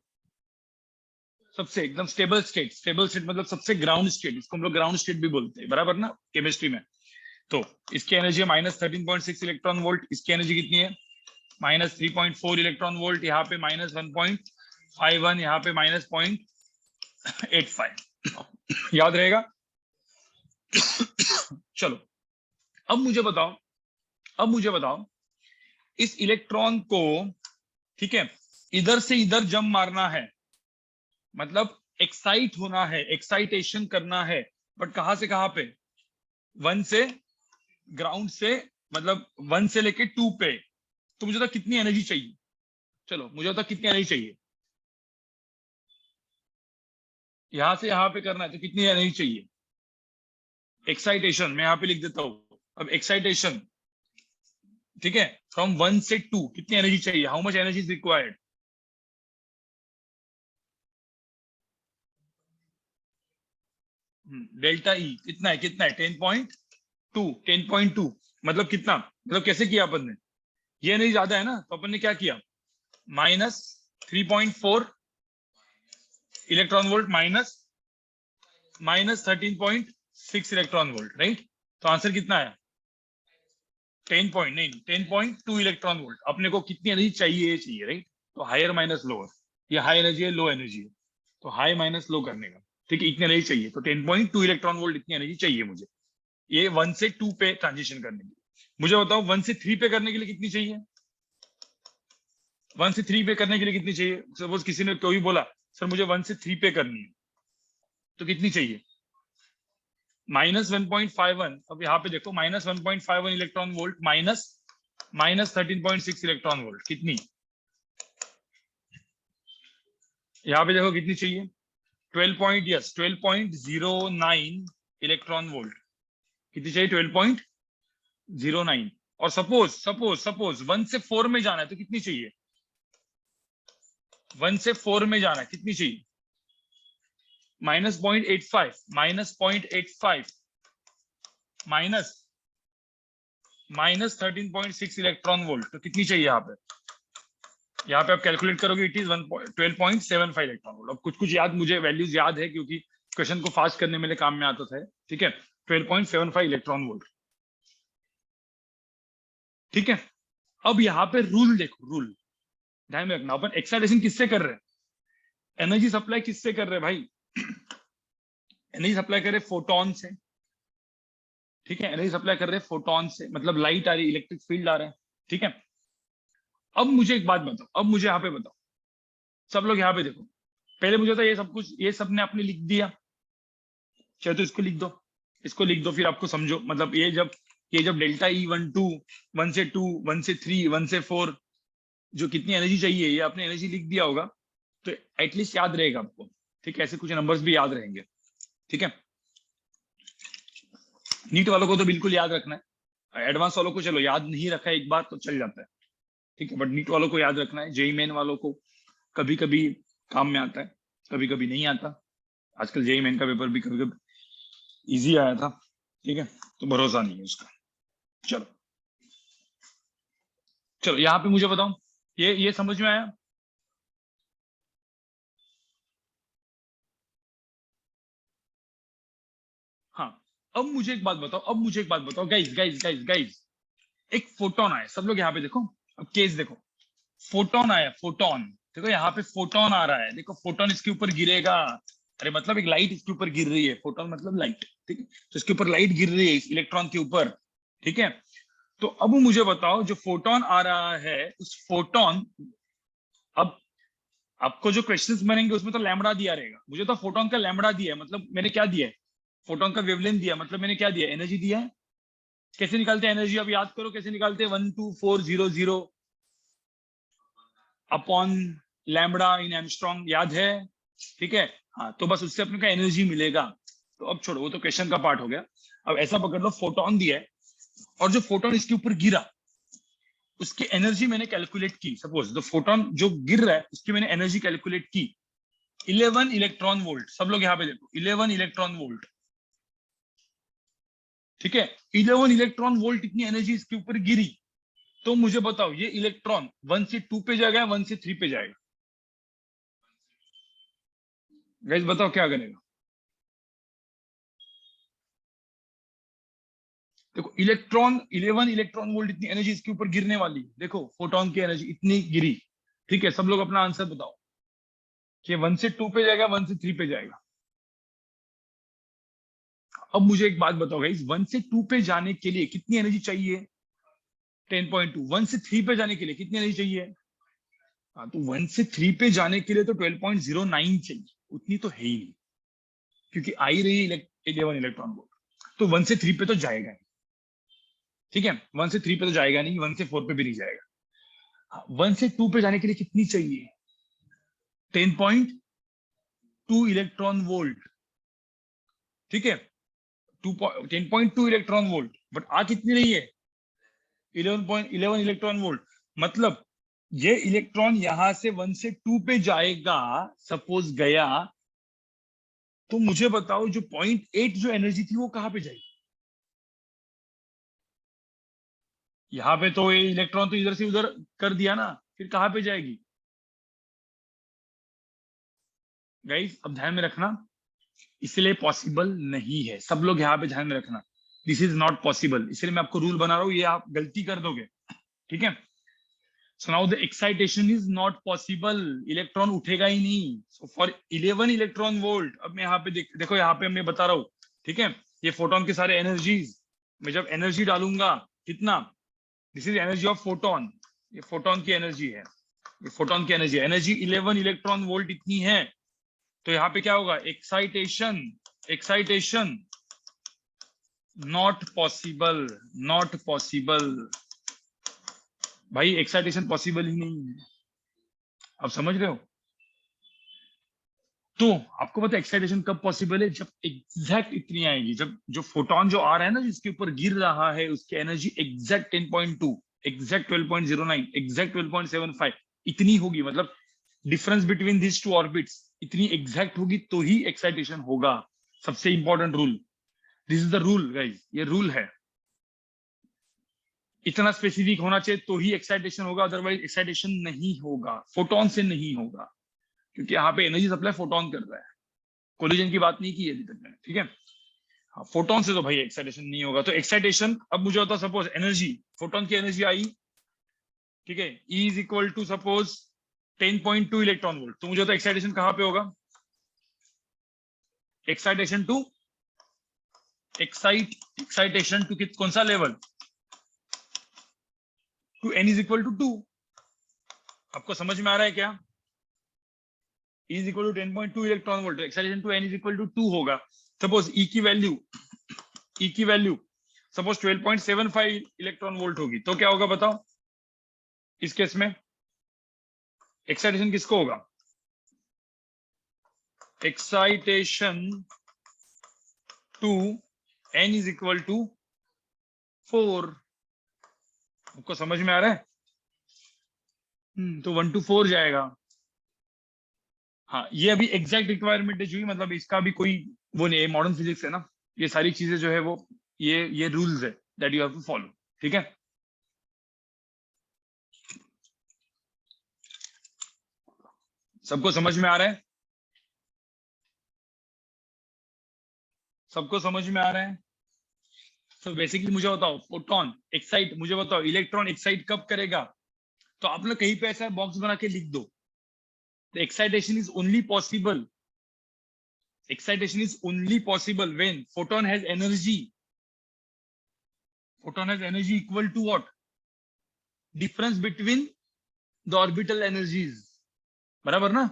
सबसे एकदम स्टेबल स्टेट। स्टेबल स्टेट मतलब सबसे ग्राउंड स्टेट, इसको हम लोग ग्राउंड स्टेट भी बोलते हैं, बराबर ना केमिस्ट्री में। तो इसकी एनर्जी है -13.6 इलेक्ट्रॉन वोल्ट। इसकी एनर्जी कितनी है? -3.4 इलेक्ट्रॉन वोल्ट। यहाँ पे -1.51, यहाँ पे -0.85। याद रहेगा? चलो, अब मुझे बताओ इस इलेक्ट्रॉन को, ठीक है, इधर से इधर जंप मारना है, मतलब एक्साइट होना है, एक्साइटेशन करना है, बट कहां से कहां पे? 1 से, ग्राउंड से, मतलब 1 से लेके 2 पे। तो मुझे तो कितनी एनर्जी चाहिए? चलो मुझे तो कितनी एनर्जी चाहिए? यहां से यहां पे करना है तो कितनी एनर्जी चाहिए? एक्साइटेशन मैं यहां पे लिख देता हूं। अब एक्साइटेशन, ठीक है, फ्रॉम 1 से 2 कितनी एनर्जी चाहिए? How much energy is required? Delta E कितना है? 10.2। 10.2 मतलब कितना? मतलब कैसे किया अपन ने? ये नहीं ज्यादा है ना, तो अपन ने क्या किया? -3.4 electron volt minus 13.6 electron volt, right? तो आंसर कितना है? 10.2 इलेक्ट्रॉन वोल्ट। अपने को कितनी एनर्जी चाहिए, राइट? तो हायर माइनस लोअर, ये हाई एनर्जी है, लो एनर्जी है, तो हाई माइनस लो करने का, ठीक है, इतनी एनर्जी चाहिए। तो 10.2 इलेक्ट्रॉन वोल्ट इतनी एनर्जी चाहिए मुझे, ये 1 से 2 पे ट्रांजिशन करने के लिए। मुझे बताओ 1 से 3 पे करने के लिए कितनी चाहिए? 1 से 3 पे करने के लिए कितनी चाहिए? सपोज किसी ने कोई बोला सर मुझे 1 से 3 पे करनी है, तो कितनी चाहिए? -1.51। अब यहाँ पे देखो -1.51 electron volt minus 13.6 electron volt, कितनी? यहाँ पे देखो कितनी चाहिए? 12.09 इलेक्ट्रॉन वोल्ट। कितनी चाहिए? 12.09। और सपोज 1 से 4 में जाना है तो कितनी चाहिए? 1 से 4 में जाना है कितनी चाहिए? -0.85 माइनस 13.6 इलेक्ट्रॉन वोल्ट, तो कितनी चाहिए यहाँ पे? यहाँ पे आप कैलकुलेट करोगे, इट इज 12.75 इलेक्ट्रॉन वोल्ट। अब कुछ कुछ याद, मुझे वैल्यूज याद है क्योंकि क्वेश्चन को फास्ट करने मेरे काम में आता था। ठीक है, 12.75 इलेक्ट्रॉन वोल्ट। ठीक है, अब यहाँ पे रूल देखो, रूल ध्यान में रखना। अपन एक्साइटेशन किससे कर रहे हैं? एनर्जी सप्लाई किससे कर रहे हैं भाई? एनर्जी सप्लाई कर रहे फोटोन से। ठीक है, एनर्जी सप्लाई कर रहे फोटोन से, मतलब लाइट आ रही, इलेक्ट्रिक फील्ड आ रहा है। ठीक है, अब मुझे एक बात बताओ, अब मुझे यहाँ पे बताओ, सब लोग यहाँ पे देखो, पहले मुझे तो ये सब कुछ, ये सबने आपने लिख दिया, चाहे तो इसको लिख दो, इसको लिख दो, फिर आपको समझो, मतलब ये जब डेल्टा ई 1 2 1 से 2 1 से 3 1 से 4 जो कितनी एनर्जी चाहिए, ये आपने एनर्जी लिख दिया होगा, तो एटलीस्ट याद रहेगा आपको। ठीक है, ऐसे कुछ नंबर्स भी याद रहेंगे। ठीक है, नीट वालों को तो बिल्कुल याद रखना है, एडवांस वालों को चलो याद नहीं रखा है एक बार तो चल जाता है। ठीक है, बट नीट वालों को याद रखना है। जेई मेन वालों को कभी कभी काम में आता है, कभी कभी नहीं आता। आजकल जेई मेन का पेपर भी कभी कभी इजी आया था। ठीक है, तो भरोसा नहीं है उसका। चलो चलो, यहाँ पे मुझे बताओ, ये समझ में आया? हाँ, अब मुझे एक बात बताओ गाइज गाइज गाइज गाइज, एक फोटोन आया, सब लोग यहाँ पे देखो, अब केस देखो, फोटोन आया, फोटोन देखो, यहाँ पे फोटोन आ रहा है, देखो फोटोन इसके ऊपर गिरेगा। अरे मतलब एक लाइट इसके ऊपर गिर रही है, फोटोन मतलब लाइट। ठीक है, तो इसके ऊपर लाइट गिर रही है इस इलेक्ट्रॉन के ऊपर। ठीक है, तो अब मुझे बताओ जो फोटोन आ रहा है उस फोटोन, अब आपको जो क्वेश्चंस बनेंगे उसमें तो लैम्बडा दिया रहेगा, मुझे तो फोटोन का लैम्बडा दिया है, मतलब मैंने क्या दिया है? फोटोन का वेवलेंथ दिया, मतलब मैंने क्या दिया? एनर्जी दिया है। कैसे निकालते हैं एनर्जी? अब याद करो कैसे निकालते हैं? 12400 अपॉन लैम्बडा इन एमस्ट्रॉन्ग, याद है? ठीक है, हाँ, तो बस उससे अपने का एनर्जी मिलेगा। तो अब छोड़ो, वो तो क्वेश्चन का पार्ट हो गया। अब ऐसा पकड़ लो, फोटोन दिया है और जो फोटोन इसके ऊपर गिरा उसकी एनर्जी मैंने कैलकुलेट की। सपोज द फोटोन जो गिर रहा है उसकी मैंने एनर्जी कैलकुलेट की 11 इलेक्ट्रॉन वोल्ट। सब लोग यहाँ पे देखो, 11 इलेक्ट्रॉन वोल्ट, ठीक है। 11 इलेक्ट्रॉन वोल्ट इतनी एनर्जी इसके ऊपर गिरी। तो मुझे बताओ ये इलेक्ट्रॉन 1 से 2 पे जाएगा, 1 से 3 पे जाएगा? गाइस बताओ क्या करेगा? देखो इलेक्ट्रॉन 11 इलेक्ट्रॉन वोल्ट इतनी एनर्जी इसके ऊपर गिरने वाली है। देखो फोटोन की एनर्जी इतनी गिरी, ठीक है। सब लोग अपना आंसर बताओ कि 1 से 2 पे जाएगा, 1 से 3 पे जाएगा? अब मुझे एक बात बताओ गाइस, 1 से 2 पे जाने के लिए कितनी एनर्जी चाहिए? 10.2। 1 से 3 पे जाने के लिए कितनी एनर्जी चाहिए? हाँ, तो 1 से 3 पे जाने के लिए तो 12.09 चाहिए। उतनी तो है ही नहीं, क्योंकि आ ही रही है 11 इलेक्ट्रॉन वोल्ट। तो 1 से 3 पे तो जाएगा नहीं, ठीक है। 1 से 3 पे तो जाएगा नहीं, 1 से 4 पे भी नहीं जाएगा। 1 से 2 पे जाने के लिए कितनी चाहिए? 10.2 इलेक्ट्रॉन वोल्ट, ठीक है। 10.2 इलेक्ट्रॉन वोल्ट, बट आ कितनी रही है? 11.11 इलेक्ट्रॉन वोल्ट। मतलब ये इलेक्ट्रॉन यहां से 1 से 2 पे जाएगा, सपोज गया, तो मुझे बताओ जो 0.8 जो एनर्जी थी वो कहां पे जाएगी? यहाँ पे तो ये इलेक्ट्रॉन तो इधर से उधर कर दिया ना, फिर कहां पे जाएगी? गाइस अब ध्यान में रखना, इसलिए पॉसिबल नहीं है। सब लोग यहाँ पे ध्यान में रखना, दिस इज नॉट पॉसिबल। इसलिए मैं आपको रूल बना रहा हूँ, ये आप गलती कर दोगे, ठीक है। So now the excitation is not possible, electron उठेगा ही नहीं। सो फॉर 11 इलेक्ट्रॉन वोल्ट, अब मैं यहाँ पे देखो यहाँ पे मैं बता रहा हूँ, ठीक है। ये फोटोन के सारे एनर्जीज, मैं जब एनर्जी डालूंगा कितना, this is energy of photon, ये फोटोन की एनर्जी है, ये फोटोन की एनर्जी है। एनर्जी 11 इलेक्ट्रॉन वोल्ट इतनी है, तो यहाँ पे क्या होगा? Excitation, excitation not possible, not possible. भाई एक्साइटेशन पॉसिबल ही नहीं है, आप समझ रहे हो? तो आपको पता है एक्साइटेशन कब पॉसिबल है? जब एग्जैक्ट इतनी आएगी, जब जो फोटोन जो आ रहा है ना जिसके ऊपर गिर रहा है उसकी एनर्जी एग्जैक्ट 10.2, एग्जैक्ट 12.09, एग्जैक्ट 12.75 इतनी होगी। मतलब difference between this two orbits इतनी एग्जैक्ट होगी तो ही एक्साइटेशन होगा। सबसे important rule, this is the rule guys, ये रूल है। इतना स्पेसिफिक होना चाहिए तो ही एक्साइटेशन होगा, अदरवाइज एक्साइटेशन नहीं होगा, फोटोन से नहीं होगा, क्योंकि यहाँ पे एनर्जी सप्लाई फोटोन कर रहा है। कोलिजन की बात नहीं की अभी तक मैंने, ठीक है। हाँ, फोटोन से तो भाई एक्साइटेशन नहीं होगा। तो एक्साइटेशन अब मुझे होता सपोज एनर्जी, फोटोन की एनर्जी आई, ठीक है, E is equal to suppose 10.2 electron volt. तो मुझे होता एक्साइटेशन कहां पे होगा? एक्साइटेशन टू एक्साइटेशन टू कौन सा level? To N is equal to 2। आपको समझ में आ रहा है क्या? E is equal to 10.2 electron volt, excitation to N is equal to 2 होगा। सपोज E की वैल्यू सपोज 12.75 इलेक्ट्रॉन वोल्ट होगी, तो क्या होगा बताओ? इस केस में एक्साइटेशन किसको होगा? Excitation to N is equal to 4। आपको समझ में आ रहा है? तो 1 to 4 जाएगा। हाँ, ये अभी एग्जैक्ट रिक्वायरमेंट है जो, मतलब इसका भी कोई वो नहीं है, मॉडर्न फिजिक्स है ना, ये सारी चीजें जो है वो ये रूल्स है that you have to follow, ठीक है। सबको समझ में आ रहा है? सबको समझ में आ रहा है? तो बेसिकली मुझे बताओ, फोटोन एक्साइट, मुझे बताओ इलेक्ट्रॉन एक्साइट कब करेगा? तो आप लोग कहीं पे ऐसा बॉक्स बना के लिख दो, the excitation is only possible, excitation is only possible when photon has energy equal to what? Difference between the orbital energies, बराबर ना?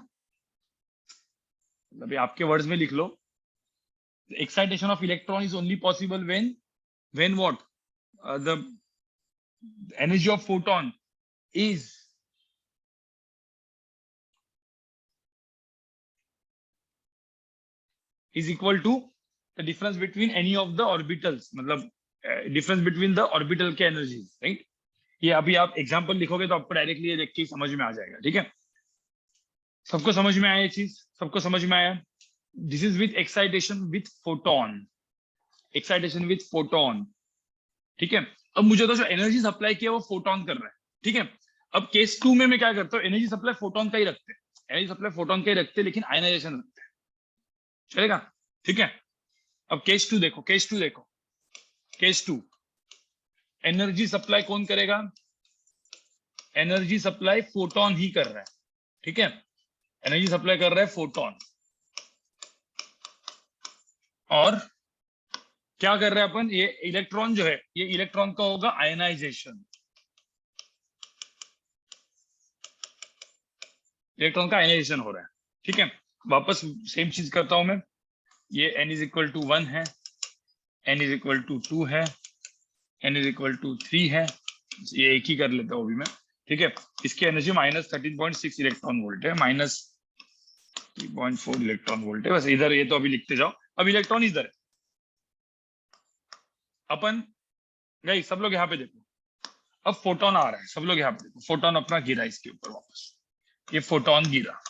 अभी आपके वर्ड्स में लिख लो, excitation of electron is only possible when what? The energy of photon is equal to the difference between any of the orbitals, मतलब difference between the orbital के energies, right. ये अभी आप एग्जांपल लिखोगे तो आपको डायरेक्टली ये देख के समझ में आ जाएगा, ठीक है। सबको समझ में आया ये चीज, सबको समझ में आया। This is with excitation with photon, excitation with photon, ठीक है। अब मुझे तो जो एनर्जी सप्लाई किया वो फोटोन कर रहा है, ठीक है। अब केस 2 में मैं क्या करता हूँ, एनर्जी सप्लाई फोटोन का ही रखते हैं, एनर्जी सप्लाई फोटोन का ही रखते हैं, लेकिन आयनाइजेशन रखते हैं, चलेगा, ठीक है। अब केस 2 देखो, केस 2 देखो, केस 2 एनर्जी सप्लाई कौन करेगा, एनर्जी सप्लाई फोटोन ही कर रहा है, ठीक है। एनर्जी सप्लाई कर रहा है फोटोन, और क्या कर रहे हैं अपन, ये इलेक्ट्रॉन जो है, ये इलेक्ट्रॉन का होगा आयनाइजेशन, इलेक्ट्रॉन का आयनाइजेशन हो रहा है, ठीक है। वापस सेम चीज करता हूं मैं, ये n इज इक्वल टू 1 है, n इज इक्वल टू 2 है, n इज इक्वल टू 3 है, ये एक ही कर लेता हूं अभी मैं, ठीक है। इसकी एनर्जी माइनस 13.6 इलेक्ट्रॉन वोल्ट है, माइनस 3.4 इलेक्ट्रॉन वोल्ट है, बस इधर ये तो अभी लिखते जाओ। अब इलेक्ट्रॉन इधर है, अपन गई, सब लोग यहाँ पे देखो, अब फोटोन आ रहा है, सब लोग यहाँ पे देखो, फोटोन अपना गिरा इसके ऊपर वापस, ये फोटोन गिरा।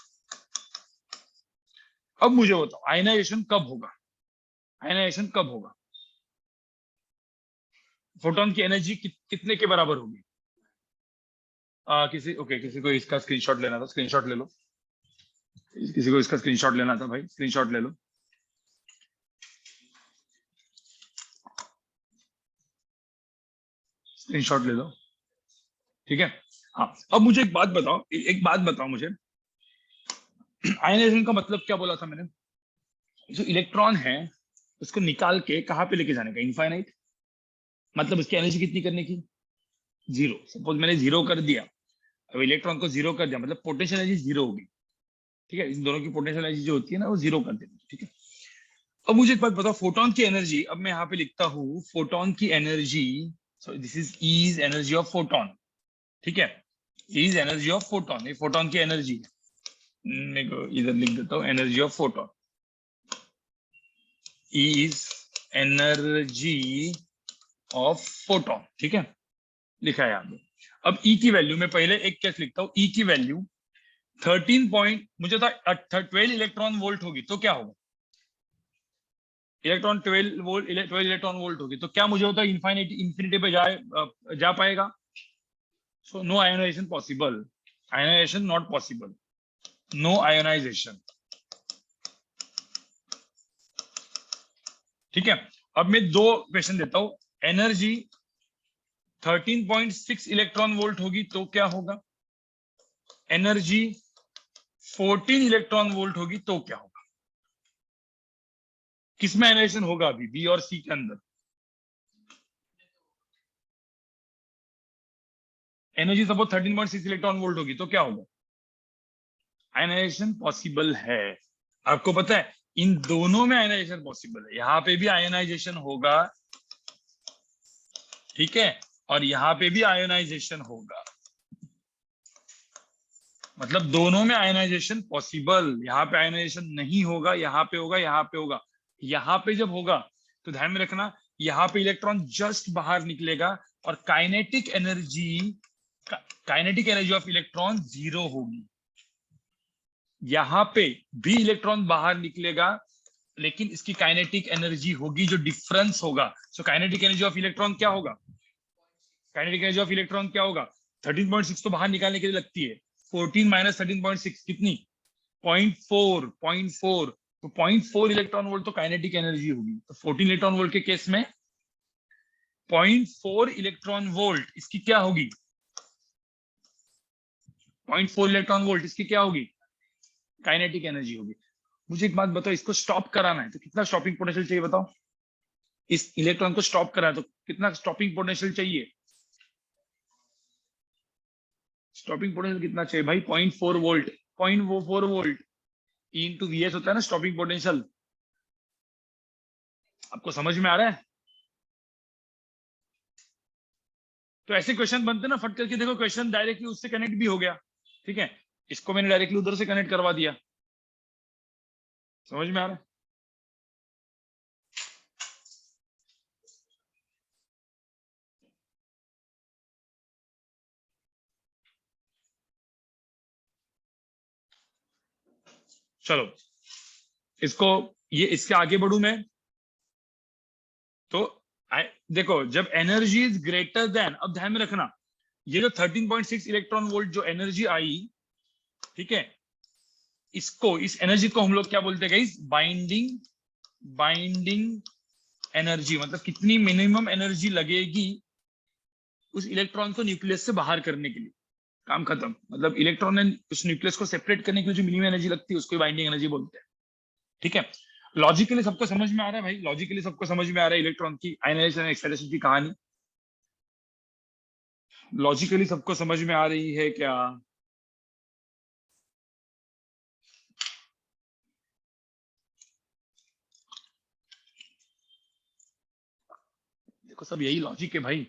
अब मुझे बताओ आयनाइजेशन कब होगा, आयनाइजेशन कब होगा, फोटोन की एनर्जी कितने के बराबर होगी। किसी को इसका स्क्रीनशॉट लेना था, स्क्रीनशॉट ले लो, किसी को इसका स्क्रीनशॉट लेना था भाई, स्क्रीनशॉट ले लो। स्क्रीनशॉट ले लो, ठीक है। हाँ, अब मुझे एक बात बताओ, एक बात बताओ मुझे, आयनाइजेशन का मतलब क्या बोला था मैंने, जो इलेक्ट्रॉन है उसको निकाल के कहाँ पे लेके जाने का, इनफाइनाइट, मतलब उसकी एनर्जी कितनी करने की, 0। सपोज मैंने 0 कर दिया, अब इलेक्ट्रॉन को 0 कर दिया, मतलब पोटेंशियल एनर्जी 0 होगी, ठीक है। इन दोनों की पोटेंशियल एनर्जी जो होती है ना, वो 0 कर देती है, ठीक है। अब मुझे एक बात बताओ, फोटोन की एनर्जी, अब मैं यहाँ पे लिखता हूँ फोटोन की energy, so this is energy of photon, ठीक है, इज एनर्जी ऑफ फोटोन, ये फोटोन की एनर्जी है, मैं इधर लिख देता हूँ, energy of photon is energy of photon, ठीक है, लिखा है यहाँ पे। अब ई की वैल्यू मैं पहले एक केस लिखता हूँ, ई की वैल्यू 13 पॉइंट, मुझे था 12 इलेक्ट्रॉन वोल्ट होगी तो क्या होगा, इलेक्ट्रॉन 12 इलेक्ट्रॉन वोल्ट होगी तो क्या मुझे होता है, इंफिनिटी पे जा पाएगा, so no ionization possible, ionization not possible, no ionization, ठीक है। अब मैं 2 क्वेश्चन देता हूं, एनर्जी 13.6 इलेक्ट्रॉन वोल्ट होगी तो क्या होगा, एनर्जी 14 इलेक्ट्रॉन वोल्ट होगी तो क्या होगा, किसमें आयनाइजेशन होगा अभी, बी और सी के अंदर, एनर्जी सपोज 13.6 इलेक्ट्रॉन वोल्ट होगी तो क्या होगा, आयनाइजेशन पॉसिबल है। आपको पता है इन दोनों में आयनाइजेशन पॉसिबल है, यहां पे भी आयनाइजेशन होगा, ठीक है, और यहां पे भी आयोनाइजेशन होगा, मतलब दोनों में आयोनाइजेशन पॉसिबल, यहाँ पे आयोनाइजेशन नहीं होगा, यहाँ पे होगा, यहाँ पे होगा। यहाँ पे जब होगा तो ध्यान में रखना, यहाँ पे इलेक्ट्रॉन जस्ट बाहर निकलेगा और काइनेटिक एनर्जी ऑफ इलेक्ट्रॉन 0 होगी, यहाँ पे भी इलेक्ट्रॉन बाहर निकलेगा लेकिन इसकी काइनेटिक एनर्जी होगी जो डिफरेंस होगा, सो काइनेटिक एनर्जी ऑफ इलेक्ट्रॉन क्या होगा, काइनेटिक एनर्जी ऑफ इलेक्ट्रॉन क्या होगा, 13.6 तो बाहर निकालने के लिए लगती है, 14 माइनस 13.6 कितनी, 0.4, तो 0.4 इलेक्ट्रॉन वोल्ट तो काइनेटिक एनर्जी होगी, तो 14 इलेक्ट्रॉन वोल्ट के केस में 0.4 इलेक्ट्रॉन वोल्ट इसकी क्या होगी, 0.4 इलेक्ट्रॉन वोल्ट इसकी क्या होगी, काइनेटिक एनर्जी होगी। मुझे एक बात बताओ, इसको स्टॉप कराना है तो कितना स्टॉपिंग पोटेंशियल चाहिए बताओ, इस इलेक्ट्रॉन को स्टॉप कराना है तो कितना स्टॉपिंग पोटेंशियल चाहिए, स्टॉपिंग पोटेंशियल कितना चाहिए भाई, 0.4 वोल्ट, 0.4 वोल्ट इंटू वीएस होता है ना स्टॉपिंग पोटेंशियल, आपको समझ में आ रहा है। तो ऐसे क्वेश्चन बनते ना, फट करके देखो क्वेश्चन डायरेक्टली उससे कनेक्ट भी हो गया, ठीक है, इसको मैंने डायरेक्टली उधर से कनेक्ट करवा दिया, समझ में आ रहा है। चलो इसको, ये इसके आगे बढ़ू मैं तो देखो, जब एनर्जी इज ग्रेटर देन, अब ध्यान में रखना, ये जो 13.6 इलेक्ट्रॉन वोल्ट जो एनर्जी आई, ठीक है, इसको, इस एनर्जी को हम लोग क्या बोलते हैं गाइस? Binding energy. मतलब कितनी मिनिमम एनर्जी लगेगी उस इलेक्ट्रॉन को न्यूक्लियस से बाहर करने के लिए, काम खत्म। मतलब इलेक्ट्रॉन ने उस न्यूक्लियस को सेपरेट करने के लिए जो मिनिमम एनर्जी लगती है उसको बाइंडिंग एनर्जी बोलते हैं, ठीक है। लॉजिकली सबको समझ में आ रहा है भाई? लॉजिकली सबको समझ में आ रहा है इलेक्ट्रॉन की आयनाइजेशन एक्साइटेशन की कहानी? लॉजिकली सबको समझ में आ रही है क्या? देखो सब यही लॉजिक है भाई।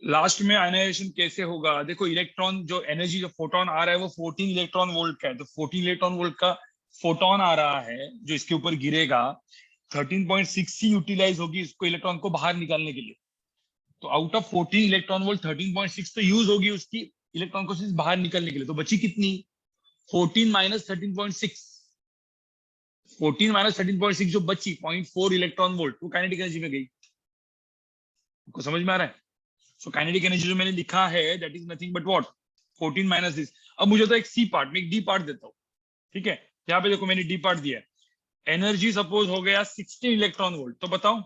लास्ट में आयनाइजेशन कैसे होगा? देखो इलेक्ट्रॉन जो एनर्जी, जो फोटोन आ रहा है वो 14 इलेक्ट्रॉन वोल्ट का है, तो 14 इलेक्ट्रॉन वोल्ट का फोटोन आ रहा है जो इसके ऊपर गिरेगा, 13.6 ही यूटिलाइज होगी इसको इलेक्ट्रॉन को बाहर निकालने के लिए। तो आउट ऑफ 14 इलेक्ट्रॉन वोल्ट 13.6 तो यूज होगी उसकी इलेक्ट्रॉन को सिर्फ बाहर निकलने के लिए, तो बची कितनी? 14 माइनस 13.6। 14 माइनस 13.6 जो बची 0.4 इलेक्ट्रॉन वोल्ट, वो काइनेटिक एनर्जी में गई। आपको समझ में आ रहा है? सो काइनेटिक एनर्जी जो मैंने लिखा है that is nothing but what, 14 minus this. अब मुझे तो एक सी पार्ट में एक डी पार्ट देता हूँ, ठीक है। यहाँ पे देखो मैंने डी पार्ट दिया है। एनर्जी सपोज हो गया 16 इलेक्ट्रॉन वोल्ट, तो बताओ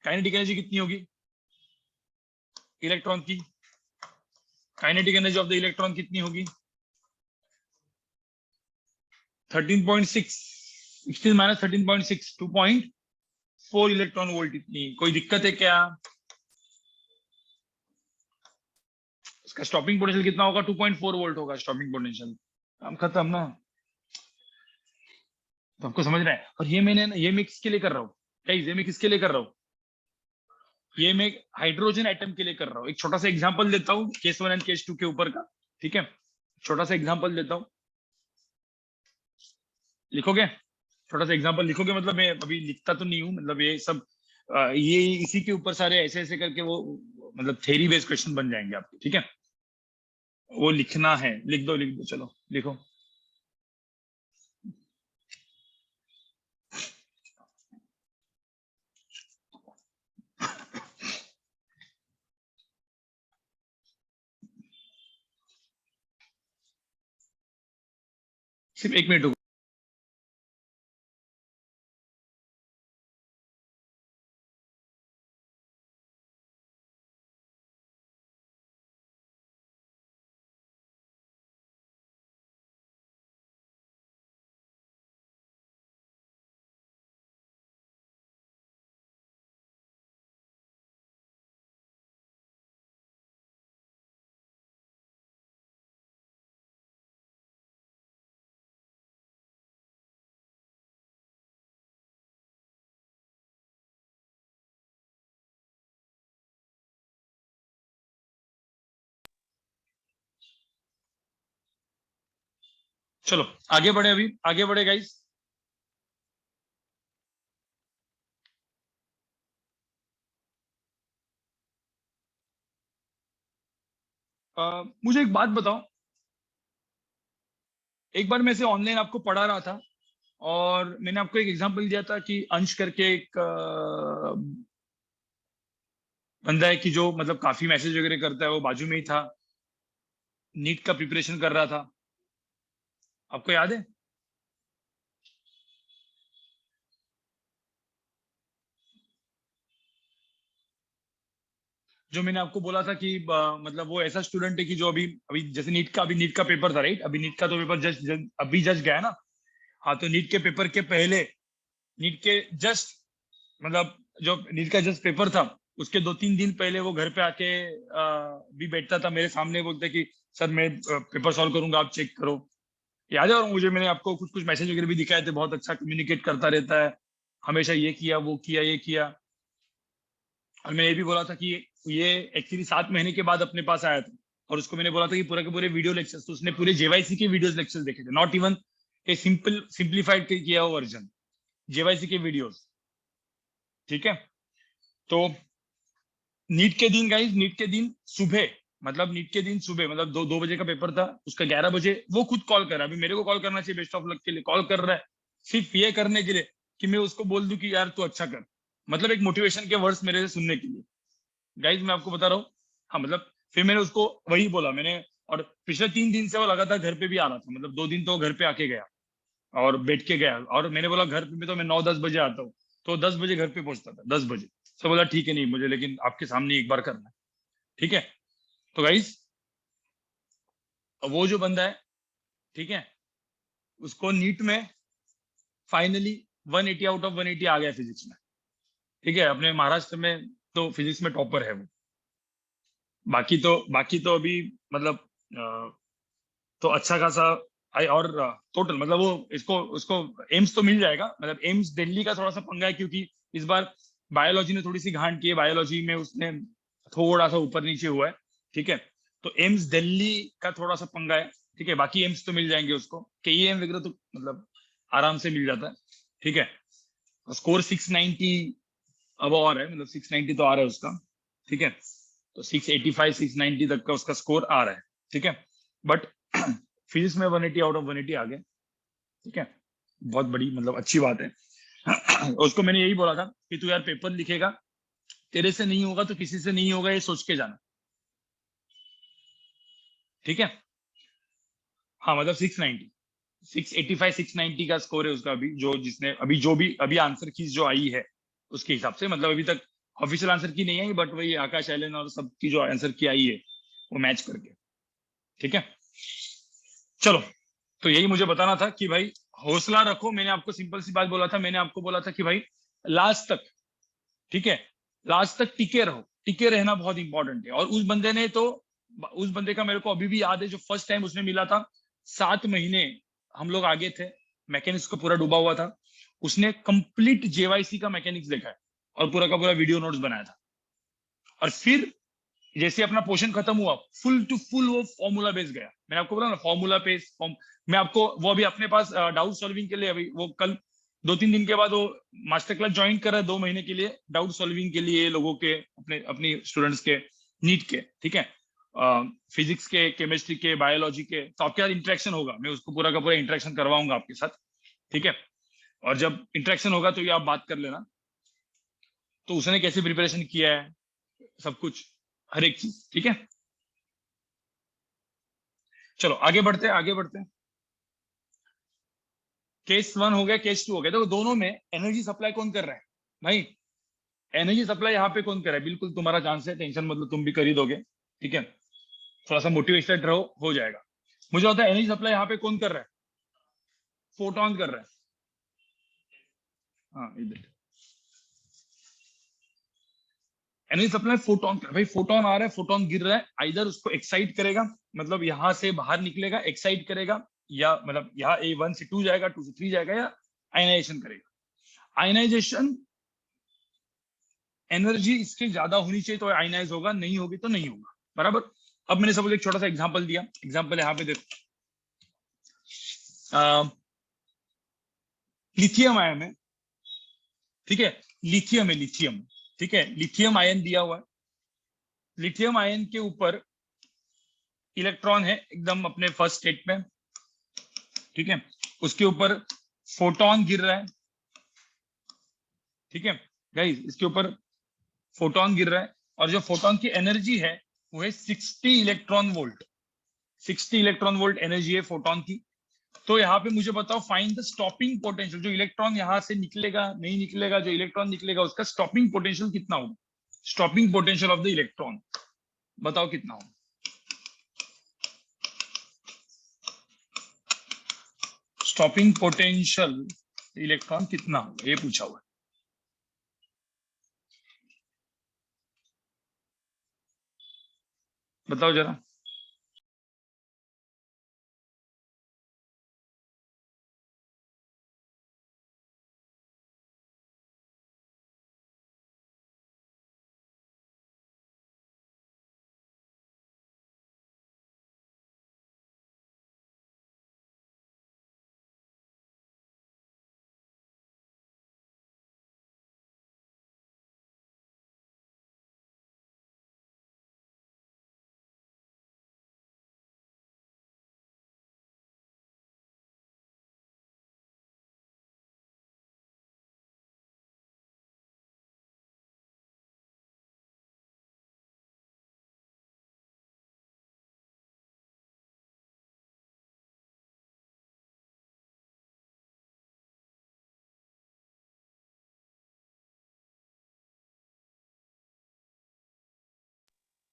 काइनेटिक एनर्जी कितनी होगी इलेक्ट्रॉन की? Kinetic energy of the electron कितनी होगी? 13.6, 16 माइनस 13.6, 2.4 इलेक्ट्रॉन वोल्ट। इतनी कोई दिक्कत है क्या? उसका स्टॉपिंग पोटेंशियल कितना होगा? 2.4 वोल्ट होगा स्टॉपिंग पोटेंशियल। काम खत्म ना? तो आपको समझ रहा है? और ये मैंने, ये मैं किसके लिए कर रहा हूँ गाइस? ये मैं किसके लिए कर रहा हूँ? ये मैं हाइड्रोजन एटम के लिए कर रहा हूँ। एक छोटा सा एग्जांपल देता हूँ केस 1 एंड केस 2 के ऊपर का, ठीक है। छोटा सा एग्जांपल देता हूँ, लिखोगे? छोटा सा एग्जांपल लिखोगे? मतलब मैं अभी लिखता तो नहीं हूँ, मतलब ये सब ये इसी के ऊपर सारे ऐसे ऐसे करके वो मतलब थ्योरी बेस्ड क्वेश्चन बन जाएंगे आपके, ठीक है। वो लिखना है, लिख दो लिख दो, चलो लिखो। सिर्फ 1 मिनट रुको। चलो आगे बढ़े, अभी आगे बढ़े गाइस। मुझे एक बात बताओ, एक बार मैं से ऑनलाइन आपको पढ़ा रहा था और मैंने आपको एक एग्जांपल दिया था कि अंश करके एक बंदा है कि जो मतलब काफी मैसेज वगैरह करता है, वो बाजू में ही था, नीट का प्रिपरेशन कर रहा था। आपको याद है? जो मैंने आपको बोला था कि मतलब वो ऐसा स्टूडेंट है कि जो अभी अभी जैसे नीट का पेपर था, राइट? अभी नीट का तो पेपर जस्ट अभी जस्ट गया ना। हाँ, तो नीट के पेपर के पहले, नीट के जस्ट मतलब जो नीट का जस्ट पेपर था उसके 2-3 दिन पहले वो घर पे आके भी बैठता था मेरे सामने, बोलते कि सर मैं पेपर सॉल्व करूंगा, आप चेक करो। याद है? और मुझे, मैंने आपको कुछ कुछ मैसेज वगैरह भी दिखाए थे, बहुत अच्छा कम्युनिकेट करता रहता है, हमेशा ये किया वो किया ये किया। और मैंने ये भी बोला था कि ये एक्चुअली 7 महीने के बाद अपने पास आया था, और उसको मैंने बोला था कि पूरे के पूरे वीडियो लेक्चर्स, तो उसने पूरे जेवाईसी के वीडियोस लेक्चर्स देखे थे, नॉट इवन ए सिंप्लीफाइड किया हुआ वर्जन, जेवाईसी के वीडियोस, ठीक है। तो नीट के दिन गाइस, नीट के दिन सुबह मतलब नीट के दिन सुबह, मतलब 2 बजे का पेपर था, उसका 11 बजे वो खुद कॉल कर रहा है। अभी मेरे को कॉल करना चाहिए बेस्ट ऑफ लक के लिए, कॉल कर रहा है सिर्फ ये करने के लिए कि मैं उसको बोल दूं कि यार तू अच्छा कर, मतलब एक मोटिवेशन के वर्ड्स मेरे से सुनने के लिए। गाइज मैं आपको बता रहा हूँ। हाँ मतलब फिर मैंने उसको वही बोला मैंने। और पिछले 3 दिन से वो लगातार घर पे भी आ रहा था, मतलब 2 दिन तो वो घर पे आके गया और बैठ के गया। और मैंने बोला घर पे भी तो मैं 9-10 बजे आता हूँ, तो 10 बजे घर पे पहुंचता था, 10 बजे। तो बोला ठीक है, नहीं मुझे लेकिन आपके सामने एक बार करना है, ठीक है। तो गाइज वो जो बंदा है, ठीक है, उसको नीट में फाइनली 180 आउट ऑफ 180 आ गया फिजिक्स में, ठीक है। अपने महाराष्ट्र में तो फिजिक्स में टॉपर है वो। बाकी तो अभी मतलब तो अच्छा खासा आई। और टोटल मतलब वो इसको उसको एम्स तो मिल जाएगा, मतलब एम्स दिल्ली का थोड़ा सा पंगा है, क्योंकि इस बार बायोलॉजी ने थोड़ी सी घांट की है, बायोलॉजी में उसने थोड़ा सा ऊपर नीचे हुआ है, ठीक है। तो एम्स दिल्ली का थोड़ा सा पंगा है, ठीक है। बाकी एम्स तो मिल जाएंगे उसको, केईएम वगैरह तो मतलब आराम से मिल जाता है, ठीक है। स्कोर 690 अब और है, मतलब 690 तो आ रहा है उसका, ठीक है। तो 685 690 तक का उसका स्कोर आ रहा है, ठीक है। बट फिजिक्स में 180 आउट ऑफ 180 आ गए, ठीक है। बहुत बड़ी मतलब अच्छी बात है। उसको मैंने यही बोला था कि तू यार पेपर लिखेगा, तेरे से नहीं होगा तो किसी से नहीं होगा, ये सोच के जाना, ठीक है। हाँ मतलब 690 685 690 का स्कोर है उसका अभी, जो जिसने अभी जो भी अभी आंसर की जो आई है उसके हिसाब से, मतलब अभी तक ऑफिशियल आंसर की नहीं आई, बट वही आकाश एलन और सबकी जो आंसर की आई है वो मैच करके, ठीक है। चलो, तो यही मुझे बताना था कि भाई हौसला रखो। मैंने आपको सिंपल सी बात बोला था, मैंने आपको बोला था कि भाई लास्ट तक, ठीक है, लास्ट तक टिके रहो। टिके रहना बहुत इंपॉर्टेंट है। और उस बंदे ने तो, उस बंदे का मेरे को अभी भी याद है, जो फर्स्ट टाइम उसने मिला था, 7 महीने हम लोग आगे थे, मैकेनिक्स को पूरा डूबा हुआ था, उसने कंप्लीट जेवाईसी का मैकेनिक्स देखा है और पूरा का पूरा वीडियो नोट्स बनाया था। और फिर जैसे अपना पोर्शन खत्म हुआ, फुल टू फुल वो फॉर्मूला बेस गया। मैंने आपको बोला ना फॉर्मूला बेस फॉर्म। मैं आपको वो अभी अपने पास डाउट सॉल्विंग के लिए, अभी वो कल 2-3 दिन के बाद वो मास्टर क्लास ज्वाइन कर रहा है 2 महीने के लिए, डाउट सॉल्विंग के लिए लोगों के, अपने अपनी स्टूडेंट्स के, नीट के, ठीक है। फिजिक्स के, केमिस्ट्री के, बायोलॉजी के। तो आपके साथ इंटरेक्शन होगा, मैं उसको पूरा का पूरा इंटरेक्शन करवाऊंगा आपके साथ, ठीक है। और जब इंटरेक्शन होगा तो ये आप बात कर लेना, तो उसने कैसे प्रिपरेशन किया है, सब कुछ, हर एक चीज, ठीक है। चलो आगे बढ़ते हैं, आगे बढ़ते हैं। केस 1 हो गया, केस 2 हो गया। देखो दोनों में एनर्जी सप्लाई कौन कर रहा है भाई? एनर्जी सप्लाई यहाँ पे कौन कर रहा है? बिल्कुल तुम्हारा चांस है, टेंशन मतलब तुम भी कर ही दोगे, ठीक है। थोड़ा सा मोटिवेटेड रहो, हो जाएगा। मुझे होता है एनर्जी सप्लाई यहाँ पे कौन कर रहा है? फोटॉन कर रहा है। हाँ इधर एनर्जी सप्लाई फोटॉन कर, भाई फोटोन आ रहा है, फोटोन गिर रहा है, आइदर उसको एक्साइट करेगा, मतलब यहाँ से बाहर निकलेगा, एक्साइट करेगा, या मतलब यहाँ A1 से 2 जाएगा, 2 से 3 जाएगा, या आयनाइजेशन करेगा। आयनाइजेशन एनर्जी इसके ज्यादा होनी चाहिए तो आयनाइज होगा, नहीं होगी तो नहीं होगा, बराबर। अब मैंने सबको एक छोटा सा एग्जांपल दिया, एग्जांपल यहाँ पे देखो, लिथियम आयन है, ठीक है। लिथियम है, लिथियम, ठीक है, लिथियम आयन दिया हुआ है। लिथियम आयन के ऊपर इलेक्ट्रॉन है एकदम अपने फर्स्ट स्टेट में, ठीक है। उसके ऊपर फोटोन गिर रहा है, ठीक है। गाइस इसके ऊपर फोटोन गिर रहा है, और जो फोटोन की एनर्जी है वो है 60 electron volt. 60 electron volt energy है फोटोन की। तो यहाँ पे मुझे बताओ, फाइंड द स्टॉपिंग पोटेंशियल, जो इलेक्ट्रॉन यहाँ से निकलेगा नहीं निकलेगा, जो इलेक्ट्रॉन निकलेगा उसका स्टॉपिंग पोटेंशियल कितना होगा? Stopping potential of the electron बताओ कितना होगा? स्टॉपिंग पोटेंशियल इलेक्ट्रॉन कितना होगा, ये पूछा हुआ है। बताओ जरा।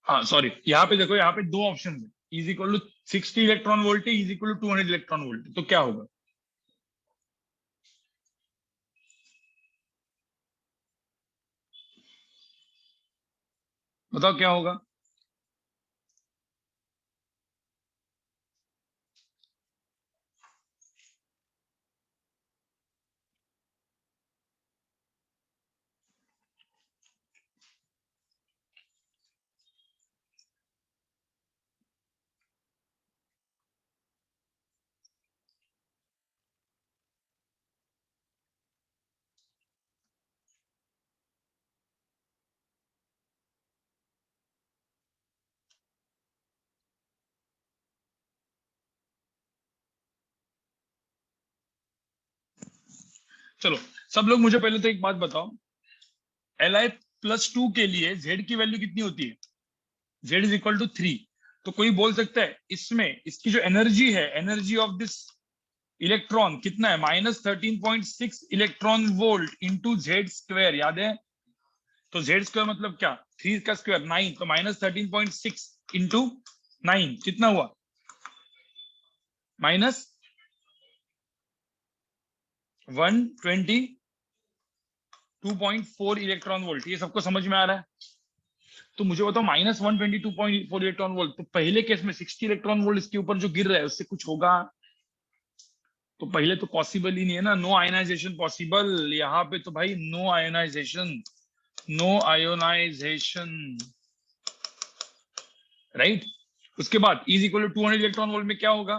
हाँ सॉरी, यहाँ पे देखो, यहाँ पे दो ऑप्शन है, is equal to 60 electron volt, is equal to 200 electron volt, तो क्या होगा? बताओ क्या होगा? चलो, सब लोग मुझे पहले तो एक बात बताओ, Li+2 के लिए Z की वैल्यू कितनी होती है? Z is equal to 3। तो कोई बोल सकता है इसमें इसकी जो एनर्जी है, एनर्जी ऑफ दिस इलेक्ट्रॉन कितना है? -13.6 electron volt into Z square, याद है? तो जेड स्क्वायर मतलब क्या? 3 का स्क्वायर 9, तो -13.6 इंटू 9 कितना हुआ? -122.4 इलेक्ट्रॉन वोल्ट। ये सबको समझ में आ रहा है? तो मुझे बताओ, -122.4 इलेक्ट्रॉन वोल्ट, तो पहले केस में 60 इलेक्ट्रॉन वोल्ट इसके ऊपर जो गिर रहा है उससे कुछ होगा? तो पहले तो पॉसिबल ही नहीं है ना, नो आयोनाइजेशन पॉसिबल। यहाँ पे तो भाई no ionization, no ionization, right. उसके बाद is equal to 200 electron volt में क्या होगा?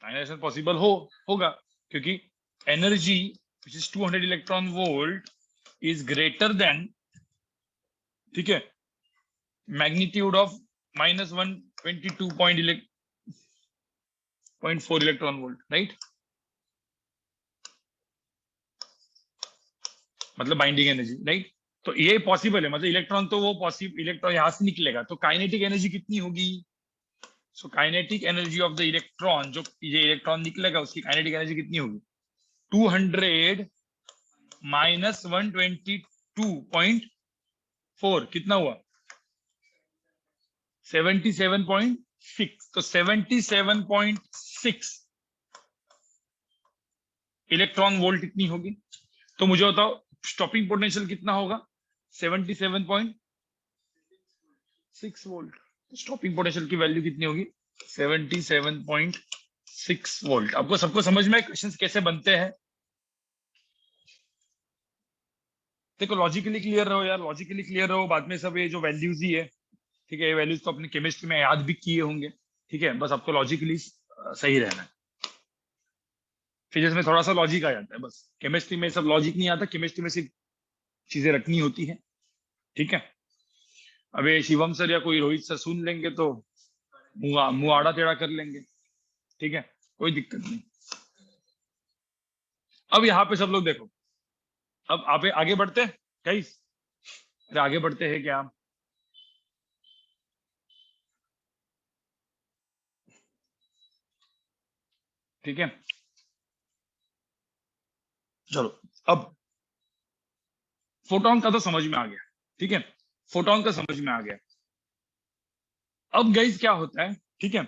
आयोनाइजेशन पॉसिबल होगा, क्योंकि energy which is 200 electron volt is greater than, ठीक है, magnitude of -122.4 electron volt, right. मतलब बाइंडिंग एनर्जी, राइट। तो ये पॉसिबल है, मतलब इलेक्ट्रॉन तो वो पॉसिबल, इलेक्ट्रॉन यहां से निकलेगा, तो काइनेटिक एनर्जी कितनी होगी? सो kinetic energy of the electron, जो ये इलेक्ट्रॉन निकलेगा उसकी काइनेटिक एनर्जी कितनी होगी? 200 माइनस 122.4 कितना हुआ? 77.6। तो 77.6 इलेक्ट्रॉन वोल्ट कितनी होगी? तो मुझे बताओ स्टॉपिंग पोटेंशियल कितना होगा? 77.6 वोल्ट। स्टॉपिंग पोटेंशियल की वैल्यू कितनी होगी? 77.6 वोल्ट। आपको सबको समझ में क्वेश्चंस कैसे बनते हैं? देखो लॉजिकली क्लियर रहो यार, लॉजिकली क्लियर रहो, बाद में सब ये जो वैल्यूज ही है, ठीक है, ये वैल्यूज तो अपने केमिस्ट्री में याद भी किए होंगे, ठीक है, बस आपको लॉजिकली सही रहना है। फिजिक्स में थोड़ा सा लॉजिक आ जाता है बस, केमिस्ट्री में सब लॉजिक नहीं आता, केमिस्ट्री में सिर्फ चीजें रखनी होती है, ठीक है। अब ये शिवम सर या कोई रोहित सर सुन लेंगे तो मुंह आड़ा टेढ़ा कर लेंगे, ठीक है, कोई दिक्कत नहीं। अब यहाँ पे सब लोग देखो, अब आप आगे बढ़ते हैं गाइस, अरे आगे बढ़ते हैं क्या? ठीक है, चलो। अब फोटोन का तो समझ में आ गया, ठीक है, फोटोन का समझ में आ गया। अब गाइस क्या होता है, ठीक है,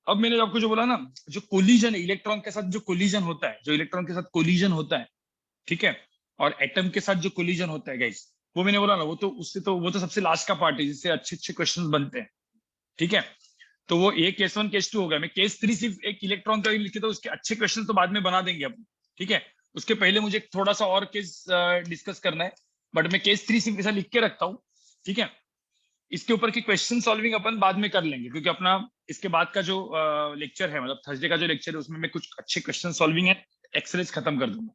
अब मैंने आपको जो बोला ना, जो कोलिजन है इलेक्ट्रॉन के साथ, जो कोलिजन होता है, जो इलेक्ट्रॉन के साथ कोलिजन होता है, ठीक है, और एटम के साथ जो कोलिजन होता है गाइस, वो मैंने बोला ना, वो तो उससे तो वो तो सबसे लास्ट का पार्ट है जिससे अच्छे अच्छे क्वेश्चंस बनते हैं, ठीक है। तो वो एक केस 1 केस 2 हो गया, मैं केस 3 सिर्फ एक इलेक्ट्रॉन का ही लिखे, तो उसके अच्छे क्वेश्चन तो बाद में बना देंगे अपन, ठीक है। उसके पहले मुझे थोड़ा सा और केस डिस्कस करना है, बट मैं केस 3 सिर्फ ऐसा लिख के रखता हूँ, ठीक है। इसके ऊपर की क्वेश्चन सॉल्विंग अपन बाद में कर लेंगे, क्योंकि अपना इसके बाद का जो लेक्चर है, मतलब थर्सडे का जो लेक्चर है, उसमें मैं कुछ अच्छे क्वेश्चन सॉल्विंग है, एक्सरेज खत्म कर दूंगा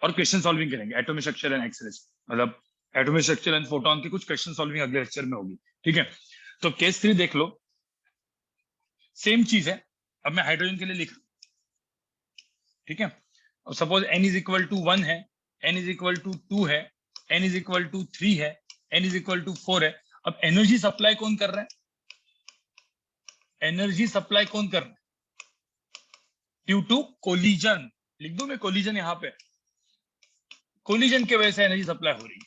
और क्वेश्चन सॉल्विंग करेंगे, एटॉमिक स्ट्रक्चर एंड एक्सरेज, मतलब एटॉमिक स्ट्रक्चर एंड फोटोन की कुछ क्वेश्चन सॉल्विंग अगले लेक्चर में होगी, ठीक है। तो केस 3 देख लो, सेम चीज है। अब मैं हाइड्रोजन के लिए लिख, ठीक है, अब suppose n is equal to 1 है, n इज इक्वल टू 2 है, n इज इक्वल टू 3 है, n इज इक्वल टू 4 है। अब एनर्जी सप्लाई कौन कर रहा है? एनर्जी सप्लाई कौन कर रहा है? ड्यू टू कोलिजन, लिख दो मैं कोलिजन यहाँ पे, कोलिजन के वजह से एनर्जी सप्लाई हो रही है।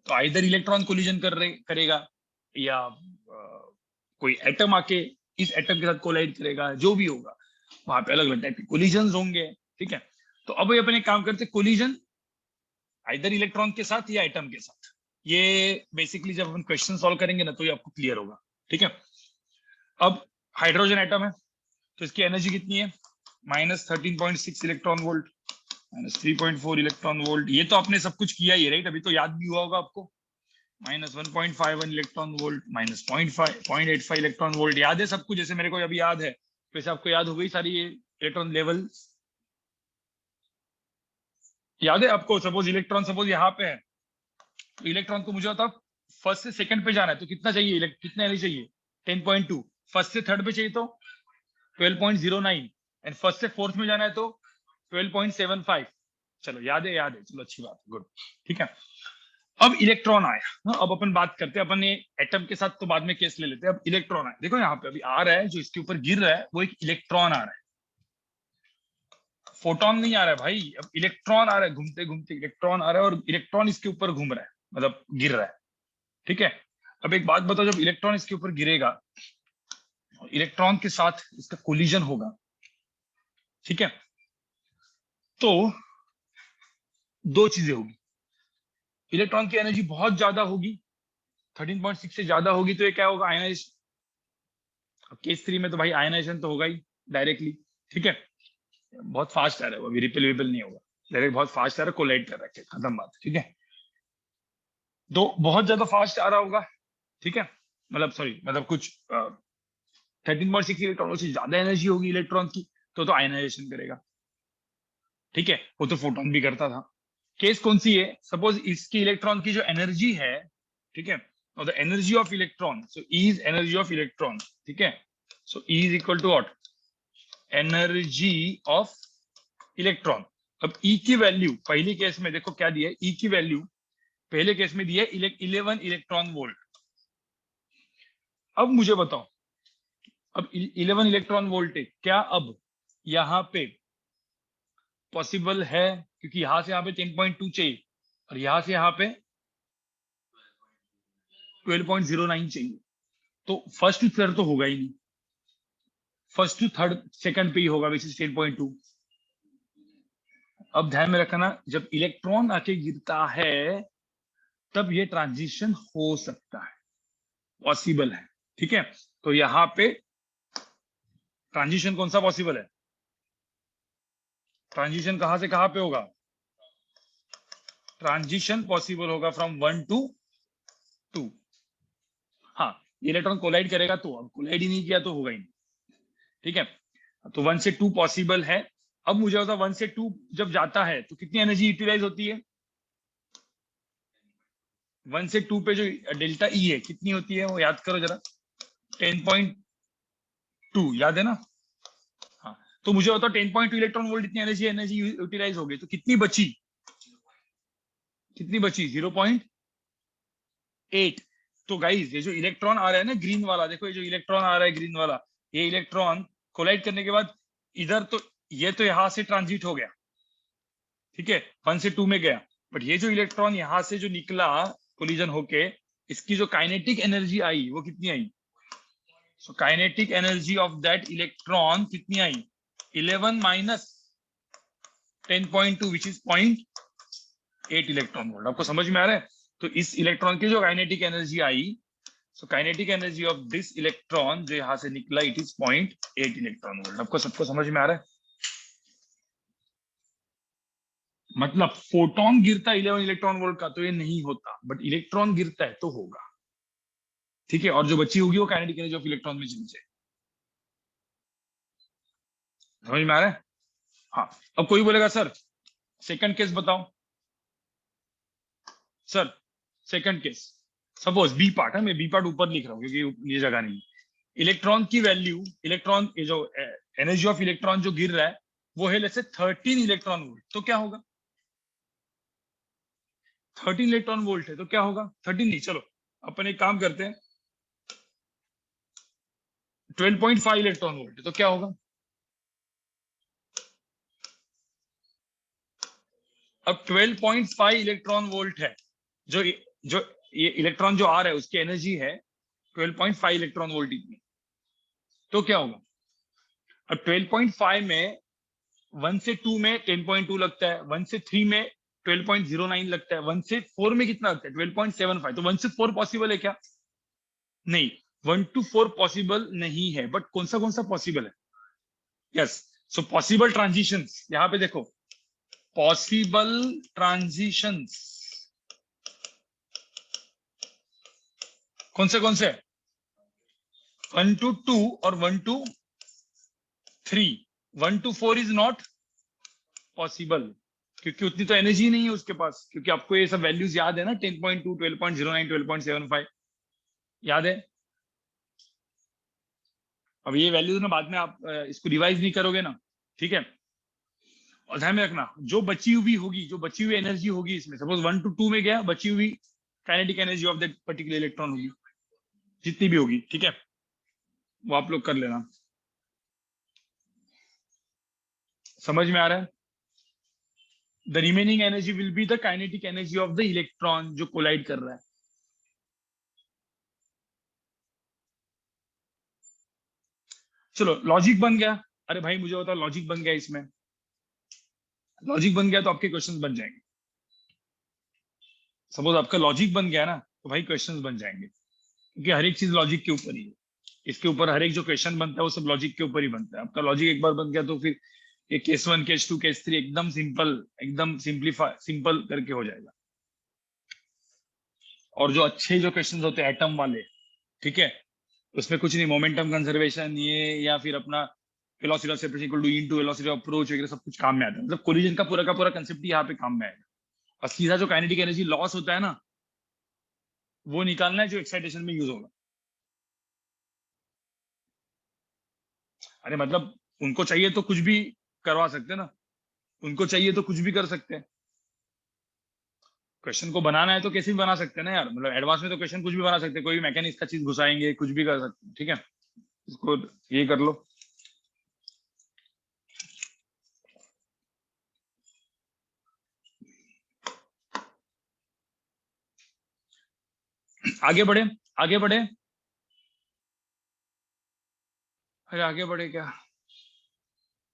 तो आइदर इलेक्ट्रॉन कोलिजन करेगा, या कोई एटम आके इस एटम के साथ कोलाइड करेगा, जो भी होगा वहां पे अलग अलग टाइप के कोलिजन होंगे। ठीक है, तो अब ये अपन एक काम करते, कोलिजन आइदर इलेक्ट्रॉन के साथ या एटम के साथ। ये बेसिकली जब हम क्वेश्चन सॉल्व करेंगे ना तो ये आपको क्लियर होगा। ठीक है, अब हाइड्रोजन एटम है तो इसकी एनर्जी कितनी है, -13.6 इलेक्ट्रॉन वोल्ट, -3.4 इलेक्ट्रॉन वोल्ट। ये तो आपने सब कुछ किया ही है, राइट, अभी तो याद भी हुआ होगा आपको। -1.51 इलेक्ट्रॉन वोल्ट, -0.85 इलेक्ट्रॉन वोल्ट, याद है सब कुछ, जैसे मेरे को अभी याद है वैसे आपको याद हो गई सारी ये इलेक्ट्रॉन लेवल। याद है आपको, सपोज इलेक्ट्रॉन सपोज यहाँ पे है, तो इलेक्ट्रॉन को मुझे बताओ फर्स्ट से सेकंड पे जाना है तो कितना चाहिए, कितना एनर्जी चाहिए, 10.2। फर्स्ट से थर्ड पे चाहिए तो 12.09, एंड फर्स्ट से फोर्थ में जाना है तो 12.75। चलो याद है, चलो अच्छी बात है, गुड। ठीक है, अब इलेक्ट्रॉन आया ना, अब अपन बात करते हैं, अपन ने एटम के साथ तो बाद में केस ले लेते हैं। अब इलेक्ट्रॉन आया, देखो यहाँ पे अभी आ रहा है, जो इसके ऊपर गिर रहा है वो एक इलेक्ट्रॉन आ रहा है, फोटोन नहीं आ रहा है भाई, अब इलेक्ट्रॉन आ रहा है, घूमते घूमते इलेक्ट्रॉन आ रहा है और इलेक्ट्रॉन इसके ऊपर घूम रहा है, मतलब गिर रहा है। ठीक है, अब एक बात बताओ, जब इलेक्ट्रॉन इसके ऊपर गिरेगा, इलेक्ट्रॉन के साथ इसका कोलिजन होगा, ठीक है, तो दो चीजें होगी, इलेक्ट्रॉन की एनर्जी बहुत ज्यादा होगी, 13.6 से ज्यादा होगी, तो ये क्या होगा, आयनाइजेशन। केस 3 में तो भाई आयनाइजेशन तो होगा ही डायरेक्टली। ठीक है, बहुत फास्ट आ रहा है वो, अभी रिपेल विपेल नहीं होगा, डायरेक्ट बहुत फास्ट आ रहा है, कोलाइड कर रखे, खत्म बात। ठीक है, तो बहुत ज्यादा फास्ट आ रहा होगा। ठीक है, मतलब सॉरी, मतलब कुछ 13.6 इलेक्ट्रॉन से ज्यादा एनर्जी होगी इलेक्ट्रॉन की, तो आयनाइजेशन करेगा। ठीक है, वो तो फोटोन भी करता था। केस कौन सी है, सपोज इसकी इलेक्ट्रॉन की जो एनर्जी है, ठीक है, और the energy of electron, so E is energy of electron. ठीक है, so E is equal to what, energy of electron. अब ई की वैल्यू पहले केस में देखो क्या दिया है, ई की वैल्यू पहले केस में दिया है 11 इलेक्ट्रॉन वोल्ट। अब मुझे बताओ, अब 11 इलेक्ट्रॉन वोल्ट है क्या, अब यहां पे पॉसिबल है, क्योंकि यहां से यहां पे 10.2 चाहिए और यहां से यहां पे 12.09 चाहिए, तो फर्स्ट टू थर्ड तो होगा ही नहीं, फर्स्ट टू थर्ड सेकंड पे ही होगा, विच इज 10.2। अब ध्यान में रखना, जब इलेक्ट्रॉन आके गिरता है तब ये ट्रांजिशन हो सकता है, पॉसिबल है। ठीक है, तो यहां पे ट्रांजिशन कौन सा पॉसिबल है, ट्रांजिशन कहां से कहां पे होगा, ट्रांजिशन पॉसिबल होगा फ्रॉम 1 to 2। हाँ, इलेक्ट्रॉन कोलाइड करेगा तो, अब कोलाइड ही नहीं किया तो होगा ही नहीं। ठीक है, तो 1 से 2 पॉसिबल है। अब मुझे बता 1 से 2 जब जाता है तो कितनी एनर्जी यूटिलाइज होती है, 1 से 2 पे जो डेल्टा ई है कितनी होती है, वो याद करो जरा, 10.2, याद है ना। हाँ, तो मुझे बताओ 10.2 इलेक्ट्रॉन वोल्ट इतनी एनर्जी एनर्जी यूटिलाइज हो गई, तो कितनी बची, कितनी बची, 0.8। तो गाइज ये जो इलेक्ट्रॉन आ रहा है ना ग्रीन वाला, देखो ये जो इलेक्ट्रॉन आ रहा है ग्रीन वाला, ये इलेक्ट्रॉन कोलाइड करने के बाद इधर तो, ये तो यहां से ट्रांजिट हो गया, ठीक है, 1 से 2 में गया, बट ये जो इलेक्ट्रॉन यहां से जो निकला कोलिजन होके, इसकी जो काइनेटिक एनर्जी आई वो कितनी आई, so kinetic energy of that electron कितनी आई, 11 minus 10.2 which is 0.8 electron volt. आपको समझ में आ रहा है, तो इस इलेक्ट्रॉन की जो kinetic energy I, so kinetic energy of this electron जो यहां से निकला, इट इज 0.8 इलेक्ट्रॉन वोल्ट। आपको सबको समझ में आ रहा है, मतलब फोटोन गिरता है 11 इलेक्ट्रॉन वोल्ट का तो ये नहीं होता, बट इलेक्ट्रॉन गिरता है तो होगा। ठीक है, और जो बची होगी वो काइनेटिक एनर्जी ऑफ इलेक्ट्रॉन में चली जाए। समझ में आ रहा है, हाँ। अब कोई बोलेगा सर सेकंड केस बताओ, sir second case, suppose B part है, मैं बी पार्ट ऊपर लिख रहा हूँ क्योंकि ये जगह नहीं, इलेक्ट्रॉन की वैल्यू, इलेक्ट्रॉन ये जो एनर्जी ऑफ इलेक्ट्रॉन जो गिर रहा है वो है जैसे 13 इलेक्ट्रॉन वोल्ट, तो क्या होगा, 13 इलेक्ट्रॉन वोल्ट है तो क्या होगा, 13 नहीं, चलो अपन एक काम करते हैं, 12.5 इलेक्ट्रॉन वोल्ट है तो क्या होगा, अब 12.5 इलेक्ट्रॉन वोल्ट है, जो जो ये इलेक्ट्रॉन जो आ रहा है उसकी एनर्जी है 12.5 इलेक्ट्रॉन वोल्ट इतनी। तो क्या होगा, अब 12.5 में 1 से 2 में 10.2 लगता है, 1 से 3 में 12.09 लगता है, 1 से 4 में कितना लगता है 12.75। तो 1 से 4 पॉसिबल है क्या? नहीं, 1 to 4 पॉसिबल नहीं है, बट कौन सा पॉसिबल है? यस, सो पॉसिबल ट्रांजिशंस, यहां पे देखो पॉसिबल ट्रांजिशंस कौन से 1 to 2 और 1 to 3। 1 to 4 is not possible, क्योंकि उतनी तो एनर्जी नहीं है उसके पास, क्योंकि आपको ये सब वैल्यूज याद है ना, 10.2, 12.09, 12.75 याद है। अब ये वैल्यूज ना बाद में आप इसको रिवाइज नहीं करोगे ना, ठीक है। और ध्यान में रखना, जो बची हुई होगी, जो बची हुई एनर्जी होगी इसमें, सपोज 1 to 2 में गया, बची हुई kinetic energy of that particular electron होगी, जितनी भी होगी, ठीक है, वो आप लोग कर लेना। समझ में आ रहा है? The remaining energy will be the kinetic energy of the electron जो कोलाइड कर रहा है। चलो लॉजिक बन गया। अरे भाई मुझे बताओ, लॉजिक बन गया इसमें, लॉजिक बन गया तो आपके क्वेश्चंस बन जाएंगे। सपोज आपका लॉजिक बन गया ना, तो भाई क्वेश्चंस बन जाएंगे, क्योंकि हर एक चीज लॉजिक के ऊपर ही है। इसके ऊपर हर एक जो क्वेश्चन बनता है वो सब लॉजिक के ऊपर ही बनता है। आपका लॉजिक एक बार बन गया तो फिर ये केस 1, केस 2, केस 3 एकदम सिंपल, एकदम सिंपल करके हो जाएगा। और जो अच्छे जो क्वेश्चंस होते हैं एटम वाले, ठीक है, उसमें कुछ नहीं, मोमेंटम कंजर्वेशन ये या फिर अपना velocity of separation equal to into velocity of approach वगैरह सब कुछ काम में आता है। मतलब कोलिजन का पूरा कंसेप्ट यहाँ पे काम में आएगा। और सीधा जो काइनेटिक एनर्जी लॉस होता है ना, वो निकालना है जो एक्साइटेशन में यूज होगा। अरे मतलब उनको चाहिए तो कुछ भी करवा सकते हैं ना, उनको चाहिए तो कुछ भी कर सकते हैं। क्वेश्चन को बनाना है तो कैसे भी बना सकते हैं ना यार, मतलब एडवांस में तो क्वेश्चन कुछ भी बना सकते हैं, कोई भी मैकेनिक्स का चीज घुसाएंगे, कुछ भी कर सकते हैं, ठीक है। इसको ये कर लो। आगे बढ़े, आगे बढ़े, अरे आगे बढ़े क्या?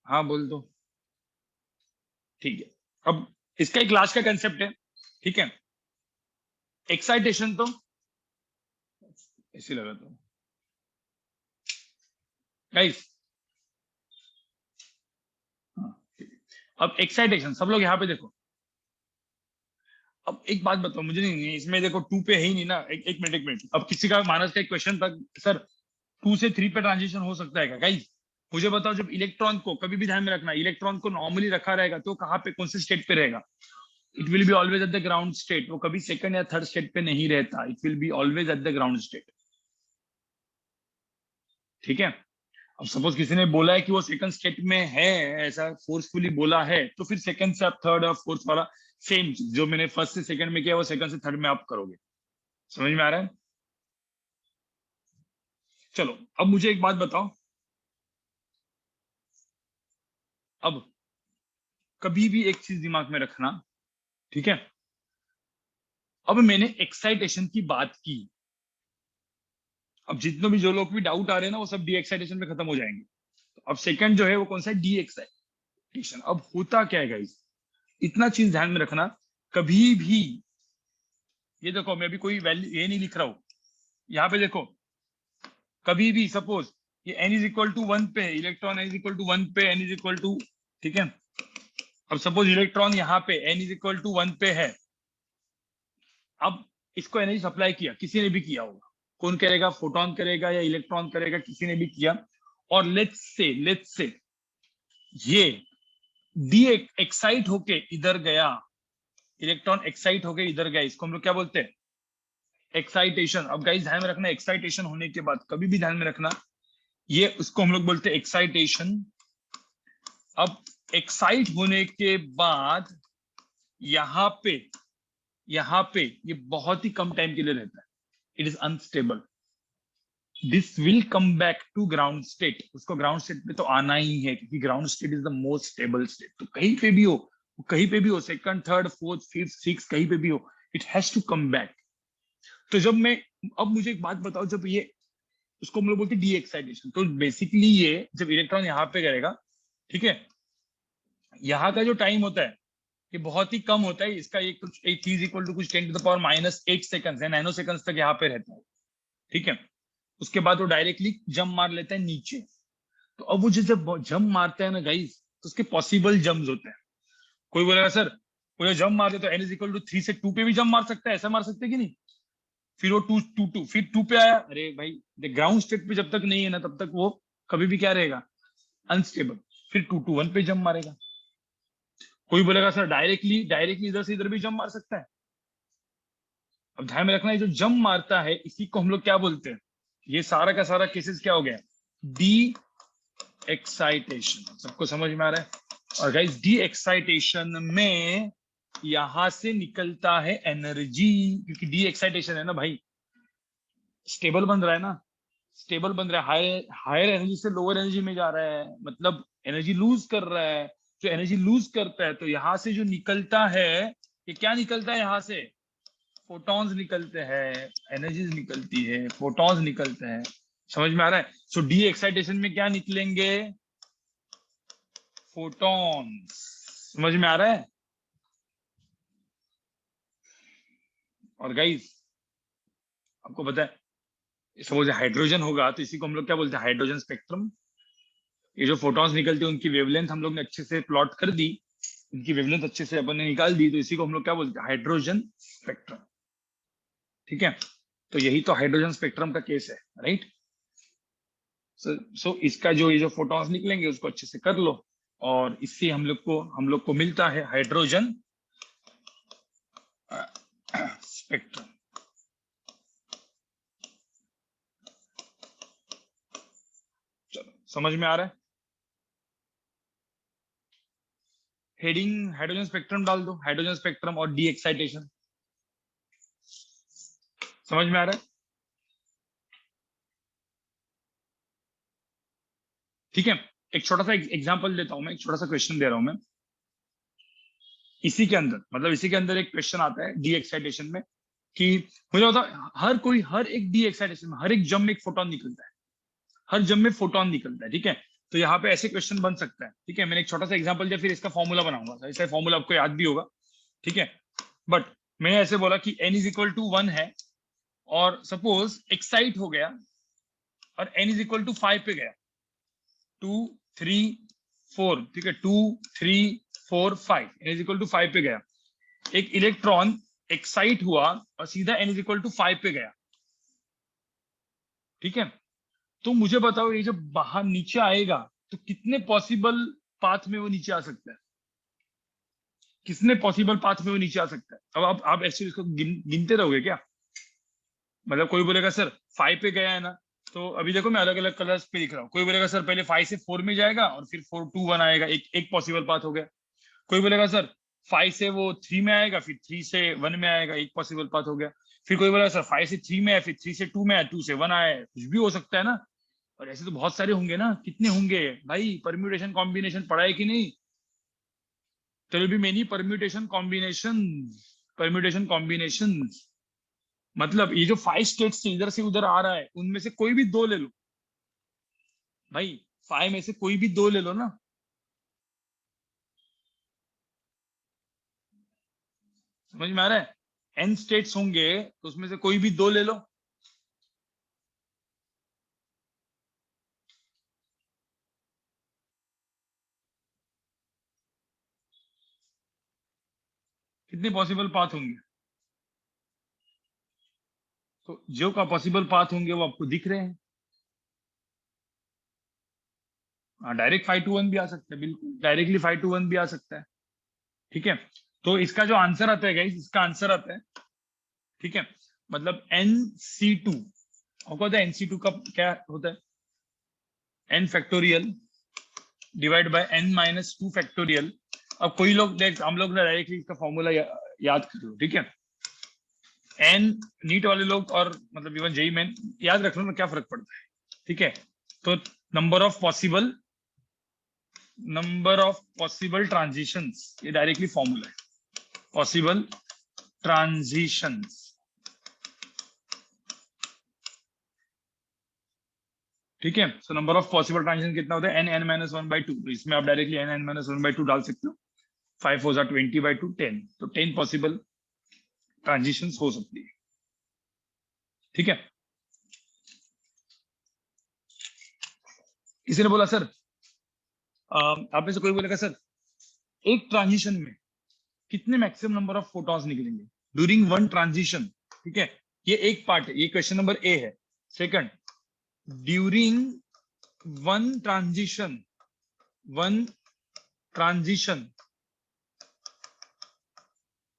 हाँ बोल दो, ठीक है। अब इसका एक लास्ट का कंसेप्ट है, ठीक है। एक्साइटेशन तो ऐसे लगा तो गाइस, अब एक्साइटेशन सब लोग यहाँ पे देखो। अब एक बात बताओ मुझे, नहीं इसमें देखो 2 पे है ही नहीं ना, एक मिनट, एक मिनट। अब किसी का मानस का एक क्वेश्चन था, सर 2 से 3 पे ट्रांजिशन हो सकता है क्या? गाइस मुझे बताओ, जब इलेक्ट्रॉन को, कभी भी ध्यान में रखना, इलेक्ट्रॉन को नॉर्मली रखा रहेगा तो कहाँ पे, कौन से स्टेट पे रहेगा? It will be always at the ground state. वो कभी सेकंड या थर्ड स्टेट पे नहीं रहता, it will be always at the ground state, ठीक है। अब सपोज किसी ने बोला है कि वो सेकंड स्टेट में है, ऐसा फोर्सफुली बोला है, तो फिर सेकंड से आप थर्ड और फोर्थ वाला सेम जो मैंने फर्स्ट से सेकंड में किया वो सेकंड से थर्ड में आप करोगे। समझ में आ रहा है? चलो अब मुझे एक बात बताओ, अब कभी भी एक चीज दिमाग में रखना, ठीक है। अब मैंने एक्साइटेशन की बात की, अब जितने भी जो लोग भी डाउट आ रहे हैं ना, वो सब डी एक्साइटेशन में खत्म हो जाएंगे। तो अब सेकंड जो है वो कौन सा है? D excitation. अब होता क्या है गाइस, इतना चीज ध्यान में रखना, कभी भी, ये देखो मैं अभी कोई वैल्यू ये नहीं लिख रहा हूं, यहाँ पे देखो, कभी भी सपोज ये n इज इक्वल टू 1 पे, electron n is equal to 1 पे, n इज इक्वल टू, ठीक है। अब सपोज इलेक्ट्रॉन यहाँ पे n इज इक्वल टू 1 पे है, अब इसको एनर्जी सप्लाई किया, किसी ने भी किया होगा, कौन करेगा? फोटोन करेगा या इलेक्ट्रॉन करेगा? किसी ने भी किया। और लेट्स से ये डी एक्साइट होके इधर गया, इलेक्ट्रॉन एक्साइट होके इधर गया, इसको हम लोग क्या बोलते हैं? एक्साइटेशन। अब गाइस ध्यान में रखना, एक्साइटेशन होने के बाद कभी भी ध्यान में रखना, ये उसको हम लोग बोलते हैं एक्साइटेशन। अब एक्साइट होने के बाद यहाँ पे ये बहुत ही कम टाइम के लिए रहता है, it is unstable, this will come back to ground state. उसको ग्राउंड स्टेट पे तो आना ही है, क्योंकि ground state is the most stable state. तो कहीं पे भी हो, कहीं पे भी हो, second, third, fourth, fifth, six, कहीं पे भी हो, it has to come back. तो जब मैं अब मुझे एक बात बताओ, जब ये उसको हम लोग बोलते हैं डी एक्साइटेशन, तो बेसिकली ये जब इलेक्ट्रॉन यहाँ पे करेगा, ठीक है, यहाँ का जो टाइम होता है ये बहुत ही कम होता है, इसका ये कुछ एक चीज इक्वल टू कुछ 10⁻⁸ सेकंड है, नैनो सेकंड्स तक यहाँ पे रहता है, ठीक है। उसके बाद वो डायरेक्टली जंप मार लेता है नीचे। तो अब वो जब जंप मारता है ना गाइस, तो उसके पॉसिबल जंप्स होते हैं। कोई बोलेगा सर वो जब जंप मारते तो n इज इक्वल टू 3 से 2 पे भी जंप मार सकता है, ऐसा मार सकते हैं कि नहीं? फिर वो 2 फिर 2 पे आया, अरे भाई ग्राउंड स्टेट पे जब तक नहीं है ना तब तक वो कभी भी क्या रहेगा, अनस्टेबल। फिर 2 to 1 पे जंप मारेगा। कोई बोलेगा सर डायरेक्टली इधर से इधर भी जंप मार सकता है। अब ध्यान में रखना है, जो जंप मारता है इसी को हम लोग क्या बोलते हैं, ये सारा का सारा केसेस क्या हो गया, डी एक्साइटेशन। सबको समझ में आ रहा है? और गाइस डी एक्साइटेशन में यहां से निकलता है एनर्जी, क्योंकि डी एक्साइटेशन है ना भाई, स्टेबल बन रहा है ना, स्टेबल बन रहा है, हायर एनर्जी से लोअर एनर्जी में जा रहा है, मतलब एनर्जी लूज कर रहा है। जो एनर्जी लूज करता है तो यहां से जो निकलता है, ये क्या निकलता है, यहां से फोटॉन्स निकलते हैं, एनर्जीज निकलती है, फोटॉन्स निकलते हैं। समझ में आ रहा है? सो डी एक्साइटेशन में क्या निकलेंगे, फोटॉन्स। समझ में आ रहा है? और गाइस आपको पता है, सपोज हाइड्रोजन होगा तो इसी को हम लोग क्या बोलते हैं, हाइड्रोजन स्पेक्ट्रम। ये जो फोटॉन्स निकलते हैं उनकी वेवलेंथ हम लोग ने अच्छे से प्लॉट कर दी, उनकी वेवलेंथ अच्छे से अपन ने निकाल दी, तो इसी को हम लोग क्या बोलते हैं, हाइड्रोजन स्पेक्ट्रम। ठीक है, तो यही तो हाइड्रोजन स्पेक्ट्रम का केस है, राइट। सो इसका जो ये जो फोटॉन्स निकलेंगे उसको अच्छे से कर लो, और इससे हम लोग को मिलता है हाइड्रोजन स्पेक्ट्रम। चलो समझ में आ रहा है? हेडिंग हाइड्रोजन स्पेक्ट्रम डाल दो, हाइड्रोजन स्पेक्ट्रम और डी एक्साइटेशन। समझ में आ रहा है? ठीक है, एक छोटा सा एग्जांपल देता हूं मैं, एक छोटा सा क्वेश्चन दे रहा हूं मैं। इसी के अंदर मतलब इसी के अंदर एक क्वेश्चन आता है डी एक्साइटेशन में, कि मुझे बताओ, हर एक डी एक्साइटेशन में हर एक जम में एक फोटोन निकलता है, हर जम में फोटोन निकलता है, ठीक है। तो यहाँ पे ऐसे क्वेश्चन बन सकता है, ठीक है। मैंने एक छोटा सा एग्जांपल दिया, फिर इसका फॉर्मूला बनाऊंगा, इसका फॉर्मूला आपको याद भी होगा, ठीक है। बट मैंने ऐसे बोला कि n इज इक्वल टू 1 है, और सपोज एक्साइट हो गया और n इज इक्वल टू 5 पे गया, 2 3 4, ठीक है, 2 3 4 5, n इज इक्वल टू 5 पे गया। एक इलेक्ट्रॉन एक्साइट हुआ और सीधा n इज इक्वल टू 5 पे गया, ठीक है। तो मुझे बताओ, ये जब बाहर नीचे आएगा तो कितने पॉसिबल पाथ में वो नीचे आ सकता है, कितने पॉसिबल पाथ में वो नीचे आ सकता है। अब आप एक्चुअली इसको गिनते रहोगे क्या? मतलब कोई बोलेगा सर 5 पे गया है ना, तो अभी देखो मैं अलग अलग कलर्स पे लिख रहा हूँ। कोई बोलेगा सर पहले 5 से 4 में जाएगा और फिर 4 2 1 आएगा, एक पॉसिबल पाथ हो गया। कोई बोलेगा सर 5 से वो 3 में आएगा, फिर 3 से 1 में आएगा, एक पॉसिबल पाथ हो गया। फिर कोई बोलेगा सर 5 से 3 में है, फिर 3 से 2 में है, 2 से 1 आया है, कुछ भी हो सकता है ना। और ऐसे तो बहुत सारे होंगे ना, कितने होंगे भाई? परम्यूटेशन कॉम्बिनेशन पढ़ा है कि नहीं? there will be many permutation combinations। मतलब ये जो 5 स्टेट्स से इधर से उधर आ रहा है, उनमें से कोई भी 2 ले लो भाई, 5 में से कोई भी 2 ले लो ना। समझ में आ रहा है? n स्टेट्स होंगे तो उसमें से कोई भी 2 ले लो। कितने पॉसिबल पाथ होंगे? तो जो का पॉसिबल पाथ होंगे वो आपको दिख रहे हैं। हाँ, डायरेक्ट 5 to 1 भी आ सकता है, बिल्कुल डायरेक्टली 5 to 1 भी आ सकता है, ठीक है। तो इसका जो आंसर आता है गाइस, इसका आंसर आता है, ठीक है, मतलब NC2। आपको पता है NC2 का क्या होता है? n factorial divide by n-2 factorial. अब कोई लोग देख, हम लोग ना डायरेक्टली इसका फॉर्मूला याद कर लो, ठीक है। n नीट वाले लोग और मतलब इवन जेई में याद रख लो ना, क्या फर्क पड़ता है, ठीक है। तो नंबर ऑफ पॉसिबल ट्रांजिशंस, ये डायरेक्टली फॉर्मूला है, पॉसिबल ट्रांजिशंस। ठीक है। So number of possible transition कितना होता है, n(n-1/2). तो इसमें आप डायरेक्टली n(n-1/2) डाल सकते हो। 5 4 20/2 10, तो 10 पॉसिबल ट्रांजिशंस हो सकती है। ठीक है। किसी ने बोला सर, आप में से कोई बोलेगा सर एक ट्रांजिशन में कितने मैक्सिमम नंबर ऑफ फोटॉन्स निकलेंगे ड्यूरिंग वन ट्रांजिशन। ठीक है, ये एक पार्ट है, ये क्वेश्चन नंबर ए है। Second, during one transition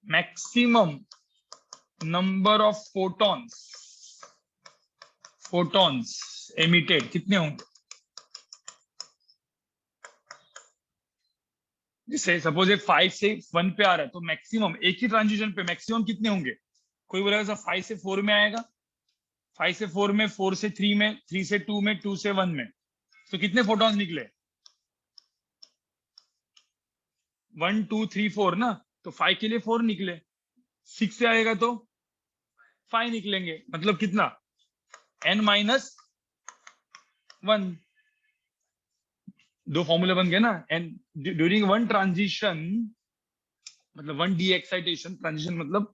maximum number of photons emitted कितने होंगे। जैसे सपोज ये 5 से 1 पे आ रहा है, तो मैक्सिमम एक ही ट्रांजिशन पे मैक्सिमम कितने होंगे। कोई बोलेगा सर 5 से 4 में आएगा, 5 से 4 में, 4 से 3 में, 3 से 2 में, 2 से 1 में, तो कितने फोटॉन्स निकले 1 2 3 4 ना, तो 5 के लिए 4 निकले। 6 से आएगा तो 5 निकलेंगे, मतलब कितना n-1। दो फॉर्मूले बन गए ना। एंड ड्यूरिंग वन ट्रांजिशन मतलब वन डी एक्साइटेशन, ट्रांजिशन मतलब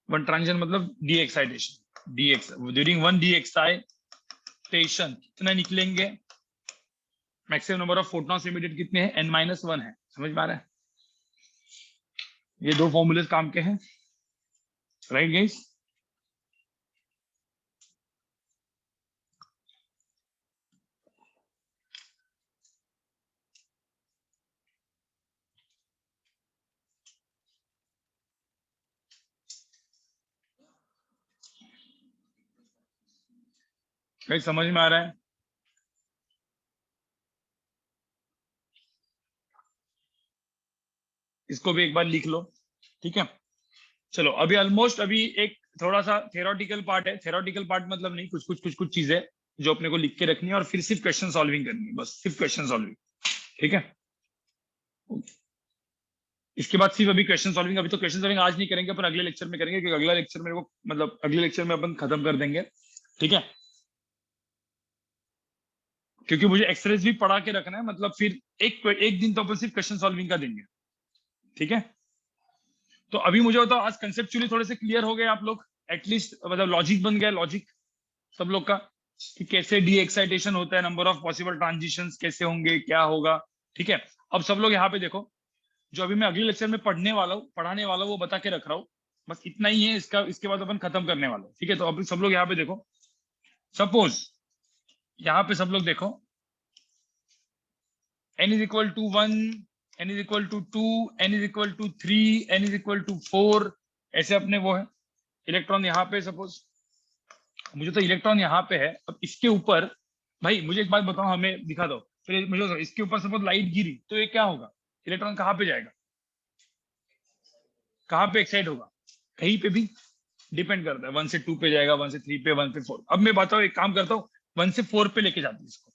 वन ट्रांजिशन मतलब D excitation, during one D excitation कितना निकलेंगे, maximum number of photons immediate कितने हैं, n-1 है। समझ में आ रहा है, ये दो फॉर्मूले काम के हैं, राइट गाइस। गाइस समझ में आ रहा है। इसको भी एक बार लिख लो। ठीक है, चलो अभी ऑलमोस्ट अभी एक थोड़ा सा थेरोटिकल पार्ट है। थेरोटिकल पार्ट मतलब नहीं, कुछ चीजें जो अपने को लिख के रखनी है और फिर सिर्फ क्वेश्चन सॉल्विंग करनी है, बस सिर्फ क्वेश्चन सॉल्विंग। ठीक है, इसके बाद सिर्फ अभी क्वेश्चन सॉल्विंग। अभी तो क्वेश्चन सॉल्विंग आज नहीं करेंगे, अपन अगले लेक्चर में करेंगे, क्योंकि अगला लेक्चर मेरे को मतलब अगले लेक्चर में अपन खत्म कर देंगे। ठीक है, क्योंकि मुझे एक्सरसाइज भी पढ़ा के रखना है, मतलब फिर एक दिन तो अपन सिर्फ क्वेश्चन सॉल्विंग का देंगे। ठीक है, तो अभी मुझे बताओ आज कंसेप्चुअली थोड़े से क्लियर हो गए आप लोग, एटलीस्ट मतलब लॉजिक बन गया, लॉजिक सब लोग का, कि कैसे डी एक्साइटेशन होता है, नंबर ऑफ पॉसिबल ट्रांजिशंस कैसे होंगे, क्या होगा। ठीक है, अब सब लोग यहाँ पे देखो, जो अभी मैं अगले लेक्चर में पढ़ाने वाला हूँ वो बता के रख रहा हूँ, बस इतना ही है। इसके बाद अपन खत्म करने वाला हूँ। ठीक है, तो अभी सब लोग यहाँ पे देखो, सपोज यहाँ पे सब लोग देखो, n is equal to 1, n is equal to 2, n is equal to 3, n is equal to 4, ऐसे अपने वो है इलेक्ट्रॉन यहाँ पे। सपोज मुझे तो इलेक्ट्रॉन यहाँ पे है, अब इसके ऊपर भाई मुझे एक बात बताओ, हमें दिखा दो फिर मुझे। इसके ऊपर सपोज लाइट गिरी तो ये क्या होगा, इलेक्ट्रॉन कहाँ पे जाएगा, कहाँ पे एक्साइट होगा, कहीं पे भी डिपेंड करता है। 1 से 2 पे जाएगा, 1 से 3 पे, 1 से 4। अब मैं बताऊँ, एक काम करता हूँ, 1 से 4 पे लेके जाती हूँ इसको।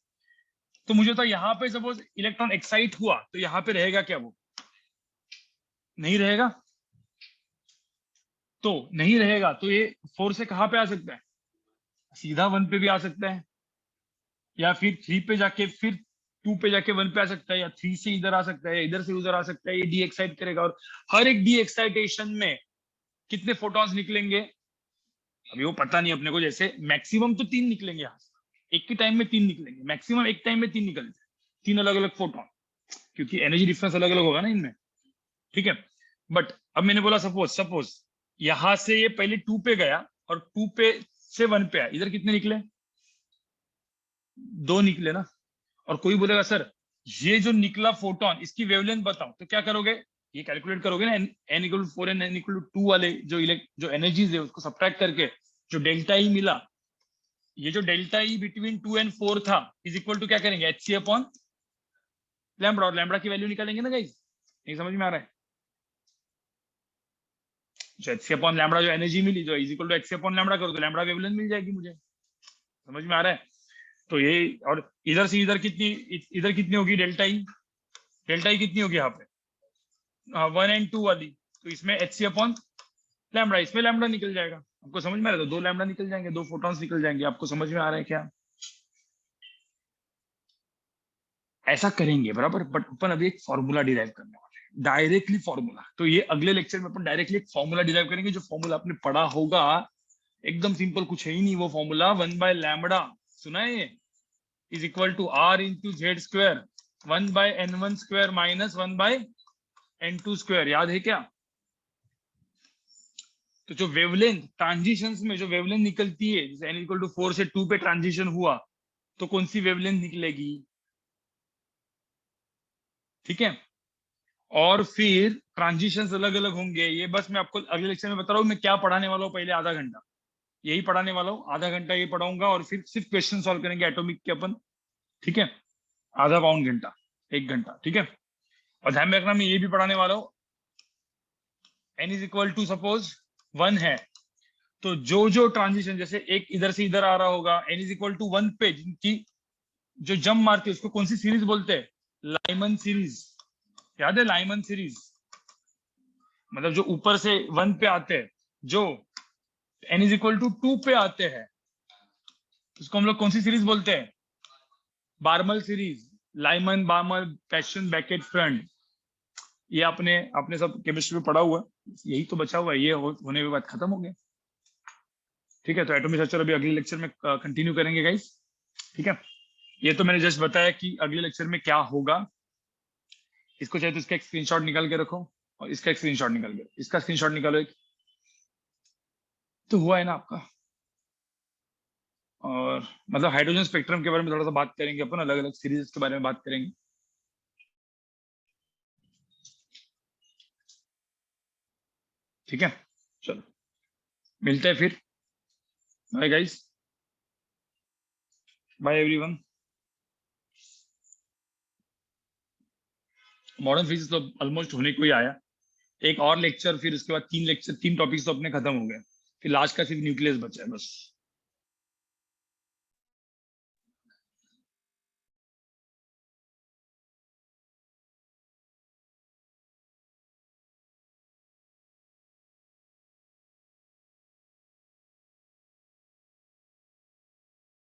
तो मुझे तो यहाँ पे सपोज इलेक्ट्रॉन एक्साइट हुआ तो यहाँ पे रहेगा क्या, वो नहीं रहेगा। तो नहीं रहेगा तो ये 4 से कहाँ पे आ सकता है, सीधा 1 पे भी आ सकता है, या फिर 3 पे जाके फिर 2 पे जाके 1 पे आ सकता है, या 3 से इधर आ सकता है, इधर से उधर आ सकता है। ये डी एक्साइट करेगा, और हर एक डी एक्साइटेशन में कितने फोटॉन्स निकलेंगे अभी वो पता नहीं अपने को। जैसे मैक्सिमम तो 3 निकलेंगे यहाँ से, एक के टाइम में 3 निकलेंगे, मैक्सिमम एक टाइम में 3 निकलते हैं, 3 अलग अलग फोटोन, क्योंकि एनर्जी डिफरेंस अलग अलग होगा ना इनमें। ठीक है, बट अब मैंने बोला सपोज यहां से ये पहले 2 पे गया और 2 पे से 1 पे आया, इधर कितने निकले, 2 निकले ना। और कोई बोलेगा सर ये जो निकला फोटोन इसकी वेवलेंथ बताओ, तो क्या करोगे, ये कैलकुलेट करोगे ना, n equal to 4 and n equal to 2 वाले जो एनर्जीज है उसको सब्ट्रैक्ट करके जो डेल्टा ई मिला, ये जो डेल्टा ई बिटवीन 2 एंड 4 था इज इक्वल टू क्या करेंगे, एच सी अपॉन लैम्बडा, और लैम्बडा की वैल्यू निकालेंगे ना गाइस। नहीं समझ में आ रहा है, जो एच सी अपॉन लैम्बडा जो एनर्जी मिली, जो is equal to H C upon lambda करो तो लैम्बडा वेवलेंथ मिल जाएगी मुझे। समझ में आ रहा है, तो ये, और इधर से इधर कितनी होगी डेल्टा ई, कितनी होगी यहाँ पे 1 एंड 2 वाली, तो इसमें एच सी अपॉन लैम्बडा, इसमें लैम्बडा निकल जाएगा। आपको समझ में आ रहा है, तो 2 लैम्बडा निकल जाएंगे, 2 फोटॉन्स निकल जाएंगे। आपको समझ में आ रहा है क्या, ऐसा करेंगे बराबर, बट अपन अभी एक फॉर्मूला डिराइव करने वाले हैं, डायरेक्टली फॉर्मूला। तो ये अगले लेक्चर में अपन डायरेक्टली एक फॉर्मूला डिराइव करेंगे, जो फॉर्मूला आपने पढ़ा होगा, एकदम सिंपल, कुछ है ही नहीं वो फॉर्मूला, 1/λ, सुना है ये, is equal to r into Z square 1/n1 square minus 1/n2 square, याद है क्या? तो जो वेवलेंथ ट्रांजिशंस में जो वेवलेंथ निकलती है, जैसे n इक्वल टू 4 से 2 पे ट्रांजिशन हुआ, तो कौन सी वेवलेंथ निकलेगी? ठीक है। और फिर ट्रांजिशंस अलग अलग होंगे, ये बस मैं आपको अगले लेक्चर में बता रहा हूँ मैं क्या पढ़ाने वाला हूँ। पहले आधा घंटा यही पढ़ाने वाला हूँ, आधा घंटा ये पढ़ाऊंगा, और फिर सिर्फ क्वेश्चन सॉल्व करेंगे एटॉमिक के अपन। ठीक है, आधा पौन घंटा, 1 घंटा। ठीक है, और ध्यान में रखना मैं ये भी पढ़ाने वाला हूँ, n is equal to suppose 1 है, तो जो जो ट्रांजिशन, जैसे एक इधर से इधर आ रहा होगा, n इज इक्वल टू 1 पे जिनकी जो जंप मारती है उसको कौन सी सीरीज बोलते हैं? Lyman series. याद है लाइमन सीरीज? मतलब जो ऊपर से 1 पे आते हैं, जो n इज इक्वल टू 2 पे आते हैं, उसको हम लोग कौन सी सीरीज बोलते हैं? Balmer series, Lyman, Balmer, Paschen, Brackett, Pfund. ये आपने आपने सब केमिस्ट्री में पढ़ा हुआ है, यही तो बचा हुआ है, ये होने के बाद खत्म हो गया। ठीक है, तो एटॉमिक स्ट्रक्चर अभी अगले लेक्चर में कंटिन्यू करेंगे गाइस। ठीक है, ये तो मैंने जस्ट बताया कि अगले लेक्चर में क्या होगा। इसको चाहे तो इसका एक स्क्रीनशॉट निकाल के रखो, और इसका एक स्क्रीनशॉट निकाल के, इसका स्क्रीनशॉट निकालो एक, तो हुआ है ना आपका। और मतलब हाइड्रोजन स्पेक्ट्रम के बारे में थोड़ा सा बात करेंगे अपन, अलग अलग सीरीज के बारे में बात करेंगे। ठीक है, चलो मिलते हैं फिर, bye guys, bye everyone. Modern physics तो ऑलमोस्ट होने को ही आया, एक और लेक्चर, फिर उसके बाद 3 लेक्चर, 3 टॉपिक्स तो अपने खत्म हो गए, फिर लास्ट का सिर्फ न्यूक्लियस बचा है बस।